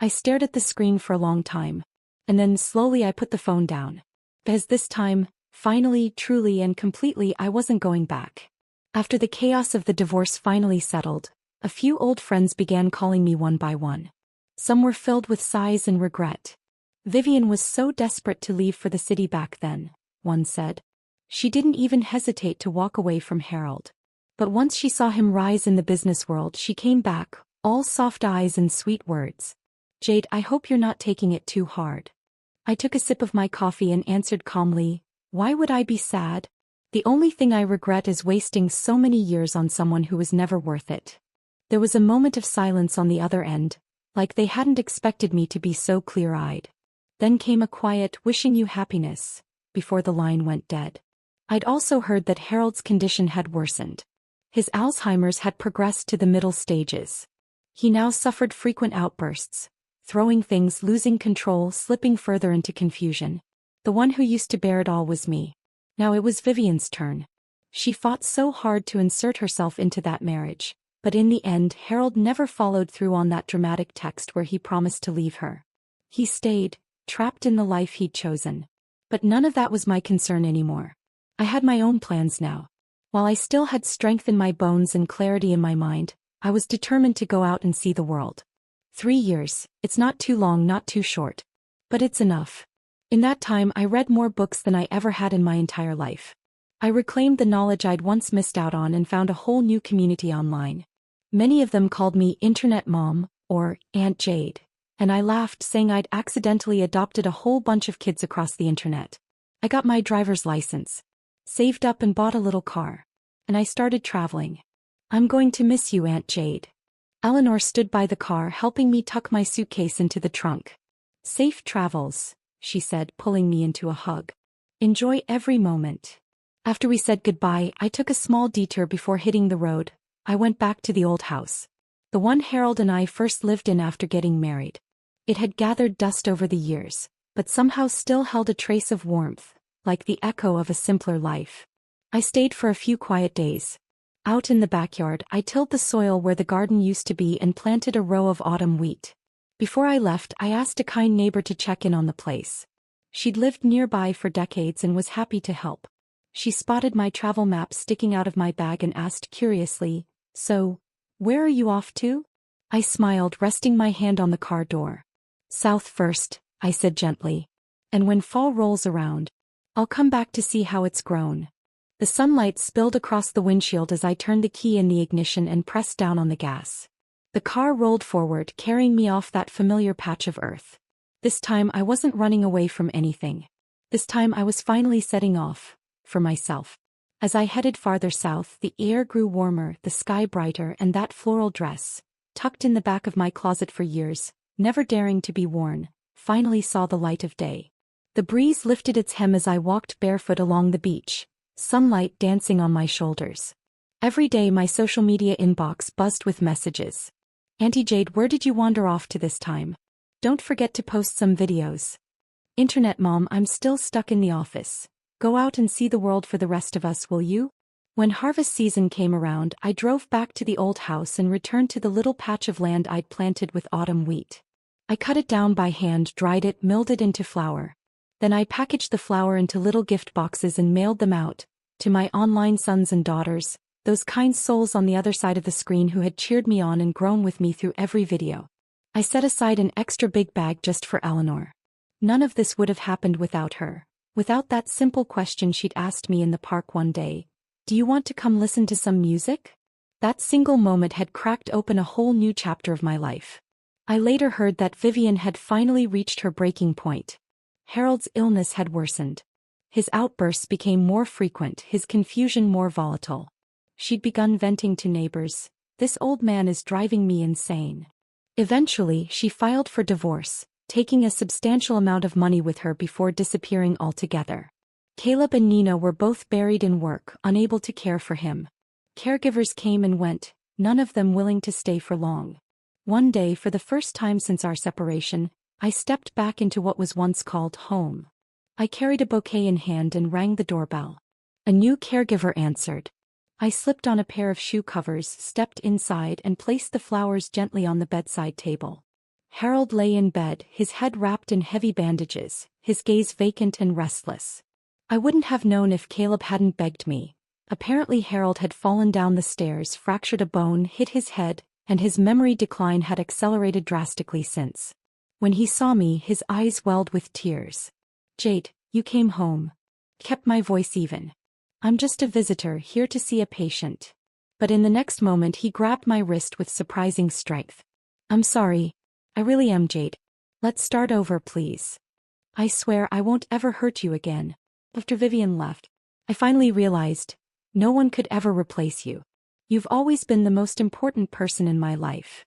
I stared at the screen for a long time. And then slowly I put the phone down. Because this time, finally, truly and completely, I wasn't going back. After the chaos of the divorce finally settled, a few old friends began calling me one by one. Some were filled with sighs and regret. "Vivian was so desperate to leave for the city back then," one said. "She didn't even hesitate to walk away from Harold. But once she saw him rise in the business world, she came back, all soft eyes and sweet words. "Jade, I hope you're not taking it too hard." I took a sip of my coffee and answered calmly, "Why would I be sad? The only thing I regret is wasting so many years on someone who was never worth it." There was a moment of silence on the other end, like they hadn't expected me to be so clear-eyed. Then came a quiet "wishing you happiness," before the line went dead. I'd also heard that Harold's condition had worsened. His Alzheimer's had progressed to the middle stages. He now suffered frequent outbursts, throwing things, losing control, slipping further into confusion. The one who used to bear it all was me. Now it was Vivian's turn. She fought so hard to insert herself into that marriage, but in the end Harold never followed through on that dramatic text where he promised to leave her. He stayed, trapped in the life he'd chosen. But none of that was my concern anymore. I had my own plans now. While I still had strength in my bones and clarity in my mind, I was determined to go out and see the world. 3 years, it's not too long, not too short. But it's enough. In that time I read more books than I ever had in my entire life. I reclaimed the knowledge I'd once missed out on and found a whole new community online. Many of them called me Internet Mom, or Aunt Jade, and I laughed, saying I'd accidentally adopted a whole bunch of kids across the internet. I got my driver's license, saved up and bought a little car, and I started traveling. "I'm going to miss you, Aunt Jade." Eleanor stood by the car helping me tuck my suitcase into the trunk. "Safe travels," she said, pulling me into a hug. "Enjoy every moment." After we said goodbye, I took a small detour before hitting the road. I went back to the old house. The one Harold and I first lived in after getting married. It had gathered dust over the years, but somehow still held a trace of warmth, like the echo of a simpler life. I stayed for a few quiet days. Out in the backyard, I tilled the soil where the garden used to be and planted a row of autumn wheat. Before I left, I asked a kind neighbor to check in on the place. She'd lived nearby for decades and was happy to help. She spotted my travel map sticking out of my bag and asked curiously, "So, where are you off to?" I smiled, resting my hand on the car door. "South first," I said gently. "And when fall rolls around, I'll come back to see how it's grown." The sunlight spilled across the windshield as I turned the key in the ignition and pressed down on the gas. The car rolled forward, carrying me off that familiar patch of earth. This time I wasn't running away from anything. This time I was finally setting off, for myself. As I headed farther south, the air grew warmer, the sky brighter, and that floral dress, tucked in the back of my closet for years, never daring to be worn, finally saw the light of day. The breeze lifted its hem as I walked barefoot along the beach, sunlight dancing on my shoulders. Every day my social media inbox buzzed with messages. "Auntie Jade, where did you wander off to this time? Don't forget to post some videos." "Internet Mom, I'm still stuck in the office. Go out and see the world for the rest of us, will you?" When harvest season came around, I drove back to the old house and returned to the little patch of land I'd planted with autumn wheat. I cut it down by hand, dried it, milled it into flour. Then I packaged the flour into little gift boxes and mailed them out, to my online sons and daughters, those kind souls on the other side of the screen who had cheered me on and grown with me through every video. I set aside an extra big bag just for Eleanor. None of this would have happened without her. Without that simple question she'd asked me in the park one day, "Do you want to come listen to some music?" That single moment had cracked open a whole new chapter of my life. I later heard that Vivian had finally reached her breaking point. Harold's illness had worsened. His outbursts became more frequent, his confusion more volatile. She'd begun venting to neighbors, "This old man is driving me insane." Eventually, she filed for divorce, taking a substantial amount of money with her before disappearing altogether. Caleb and Nina were both buried in work, unable to care for him. Caregivers came and went, none of them willing to stay for long. One day, for the first time since our separation, I stepped back into what was once called home. I carried a bouquet in hand and rang the doorbell. A new caregiver answered. I slipped on a pair of shoe covers, stepped inside, and placed the flowers gently on the bedside table. Harold lay in bed, his head wrapped in heavy bandages, his gaze vacant and restless. I wouldn't have known if Caleb hadn't begged me. Apparently Harold had fallen down the stairs, fractured a bone, hit his head, and his memory decline had accelerated drastically since. When he saw me, his eyes welled with tears. "Jade, you came home." Kept my voice even. "I'm just a visitor, here to see a patient." But in the next moment he grabbed my wrist with surprising strength. I'm sorry. I really am, Jade. Let's start over, please. I swear I won't ever hurt you again. After Vivian left, I finally realized, no one could ever replace you. You've always been the most important person in my life.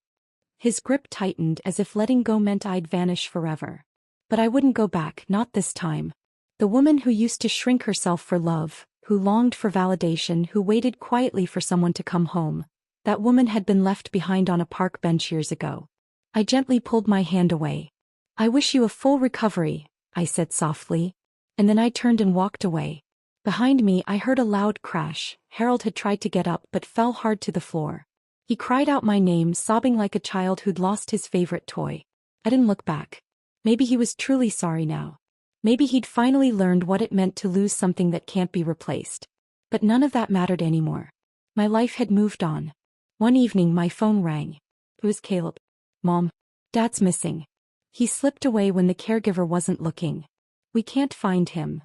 His grip tightened as if letting go meant I'd vanish forever. But I wouldn't go back, not this time. The woman who used to shrink herself for love, who longed for validation, who waited quietly for someone to come home, that woman had been left behind on a park bench years ago. I gently pulled my hand away. I wish you a full recovery, I said softly. And then I turned and walked away. Behind me I heard a loud crash. Harold had tried to get up but fell hard to the floor. He cried out my name, sobbing like a child who'd lost his favorite toy. I didn't look back. Maybe he was truly sorry now. Maybe he'd finally learned what it meant to lose something that can't be replaced. But none of that mattered anymore. My life had moved on. One evening my phone rang. It was Caleb. Mom, Dad's missing. He slipped away when the caregiver wasn't looking. We can't find him.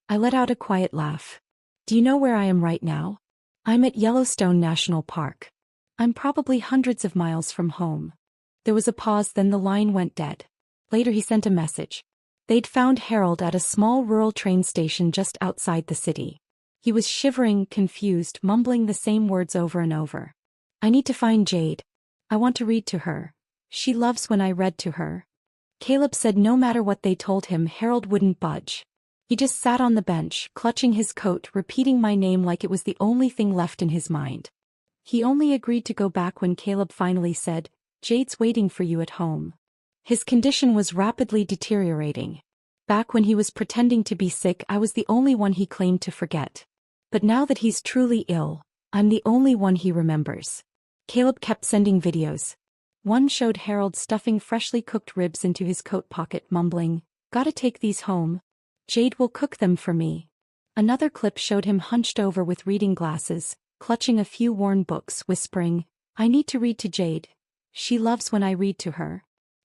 I let out a quiet laugh. Do you know where I am right now? I'm at Yellowstone National Park. I'm probably hundreds of miles from home. There was a pause, then the line went dead. Later he sent a message. They'd found Harold at a small rural train station just outside the city. He was shivering, confused, mumbling the same words over and over. I need to find Jade. I want to read to her. She loves when I read to her. Caleb said no matter what they told him, Harold wouldn't budge. He just sat on the bench, clutching his coat, repeating my name like it was the only thing left in his mind. He only agreed to go back when Caleb finally said, Jade's waiting for you at home. His condition was rapidly deteriorating. Back when he was pretending to be sick, I was the only one he claimed to forget. But now that he's truly ill, I'm the only one he remembers. Caleb kept sending videos. One showed Harold stuffing freshly cooked ribs into his coat pocket, mumbling, Gotta take these home. Jade will cook them for me. Another clip showed him hunched over with reading glasses, clutching a few worn books, whispering, I need to read to Jade. She loves when I read to her.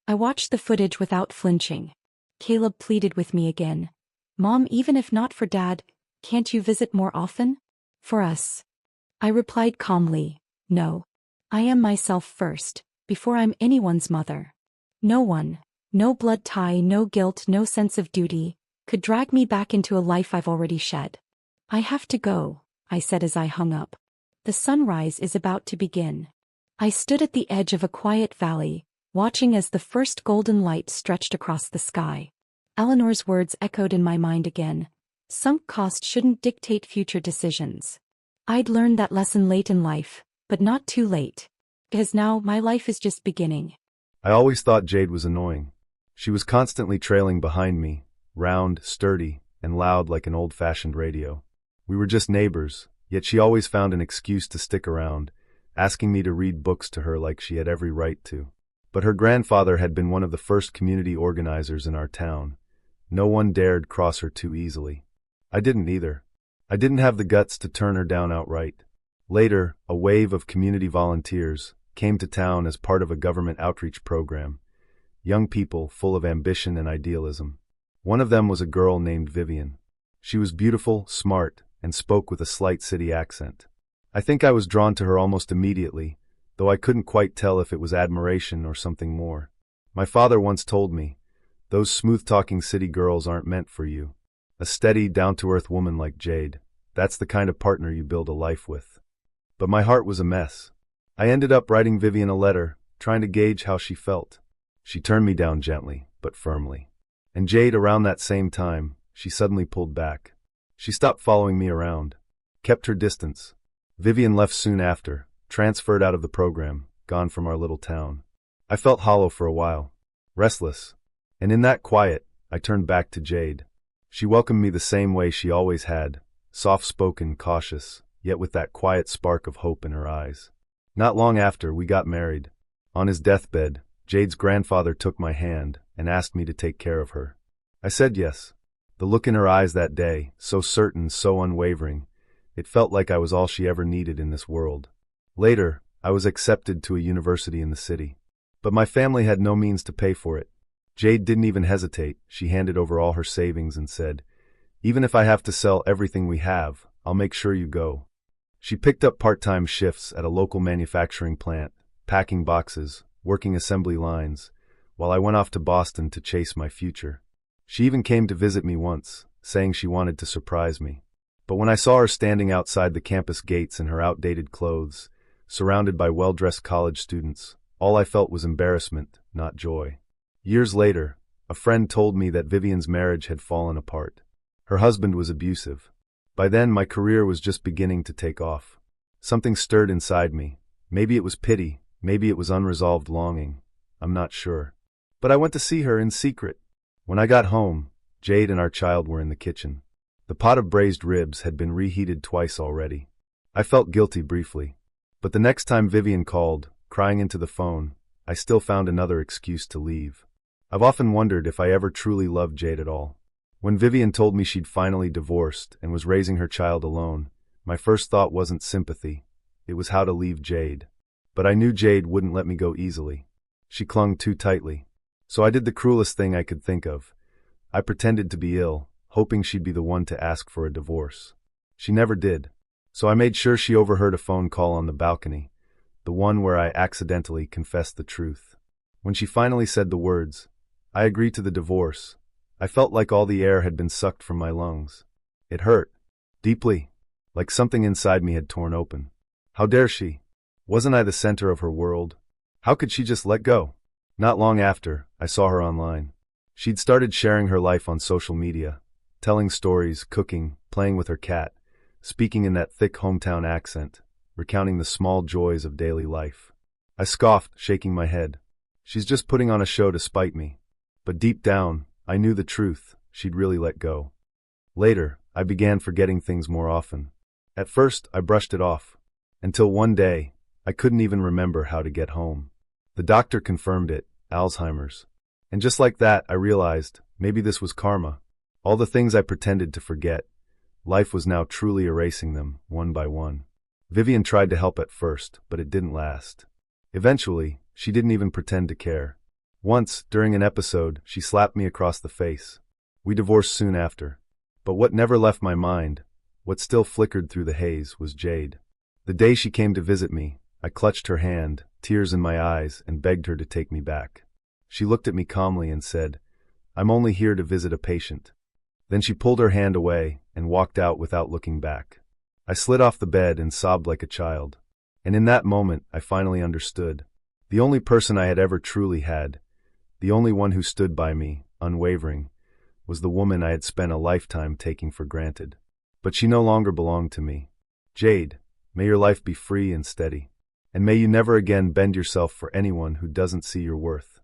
I watched the footage without flinching. Caleb pleaded with me again. Mom, even if not for Dad, can't you visit more often? For us. I replied calmly, no. I am myself first, before I'm anyone's mother. No one, no blood tie, no guilt, no sense of duty, could drag me back into a life I've already shed. I have to go, I said as I hung up. The sunrise is about to begin. I stood at the edge of a quiet valley, watching as the first golden light stretched across the sky. Eleanor's words echoed in my mind again. Sunk cost shouldn't dictate future decisions. I'd learned that lesson late in life, but not too late. Because now my life is just beginning. I always thought Jade was annoying. She was constantly trailing behind me, round, sturdy, and loud like an old-fashioned radio. We were just neighbors, yet she always found an excuse to stick around, asking me to read books to her like she had every right to. But her grandfather had been one of the first community organizers in our town. No one dared cross her too easily. I didn't either. I didn't have the guts to turn her down outright. Later, a wave of community volunteers came to town as part of a government outreach program. Young people full of ambition and idealism. One of them was a girl named Vivian. She was beautiful, smart, and spoke with a slight city accent. I think I was drawn to her almost immediately, though I couldn't quite tell if it was admiration or something more. My father once told me, those smooth-talking city girls aren't meant for you. A steady, down-to-earth woman like Jade, that's the kind of partner you build a life with. But my heart was a mess. I ended up writing Vivian a letter, trying to gauge how she felt. She turned me down gently, but firmly. And Jade, around that same time, she suddenly pulled back. She stopped following me around, kept her distance. Vivian left soon after, transferred out of the program, gone from our little town. I felt hollow for a while, restless. And in that quiet, I turned back to Jade. She welcomed me the same way she always had, soft-spoken, cautious, yet with that quiet spark of hope in her eyes. Not long after, we got married. On his deathbed, Jade's grandfather took my hand and asked me to take care of her. I said yes. The look in her eyes that day, so certain, so unwavering, it felt like I was all she ever needed in this world. Later, I was accepted to a university in the city. But my family had no means to pay for it. Jade didn't even hesitate. She handed over all her savings and said, even if I have to sell everything we have, I'll make sure you go. She picked up part-time shifts at a local manufacturing plant, packing boxes, working assembly lines, while I went off to Boston to chase my future. She even came to visit me once, saying she wanted to surprise me. But when I saw her standing outside the campus gates in her outdated clothes, surrounded by well-dressed college students, all I felt was embarrassment, not joy. Years later, a friend told me that Vivian's marriage had fallen apart. Her husband was abusive. By then, my career was just beginning to take off. Something stirred inside me. Maybe it was pity, maybe it was unresolved longing. I'm not sure. But I went to see her in secret. When I got home, Jade and our child were in the kitchen. The pot of braised ribs had been reheated twice already. I felt guilty briefly. But the next time Vivian called, crying into the phone, I still found another excuse to leave. I've often wondered if I ever truly loved Jade at all. When Vivian told me she'd finally divorced and was raising her child alone, my first thought wasn't sympathy. It was how to leave Jade. But I knew Jade wouldn't let me go easily. She clung too tightly. So I did the cruelest thing I could think of. I pretended to be ill, hoping she'd be the one to ask for a divorce. She never did. So I made sure she overheard a phone call on the balcony, the one where I accidentally confessed the truth. When she finally said the words, I agreed to the divorce, I felt like all the air had been sucked from my lungs. It hurt. Deeply. Like something inside me had torn open. How dare she? Wasn't I the center of her world? How could she just let go? Not long after, I saw her online. She'd started sharing her life on social media, telling stories, cooking, playing with her cat, speaking in that thick hometown accent, recounting the small joys of daily life. I scoffed, shaking my head. She's just putting on a show to spite me. But deep down, I knew the truth. She'd really let go. Later, I began forgetting things more often. At first, I brushed it off. Until one day, I couldn't even remember how to get home. The doctor confirmed it, Alzheimer's. And just like that, I realized, maybe this was karma. All the things I pretended to forget, life was now truly erasing them, one by one. Vivian tried to help at first, but it didn't last. Eventually, she didn't even pretend to care. Once, during an episode, she slapped me across the face. We divorced soon after. But what never left my mind, what still flickered through the haze, was Jade. The day she came to visit me, I clutched her hand, tears in my eyes, and begged her to take me back. She looked at me calmly and said, I'm only here to visit a patient. Then she pulled her hand away and walked out without looking back. I slid off the bed and sobbed like a child. And in that moment, I finally understood. The only person I had ever truly had, the only one who stood by me, unwavering, was the woman I had spent a lifetime taking for granted. But she no longer belonged to me. Jade, may your life be free and steady. And may you never again bend yourself for anyone who doesn't see your worth.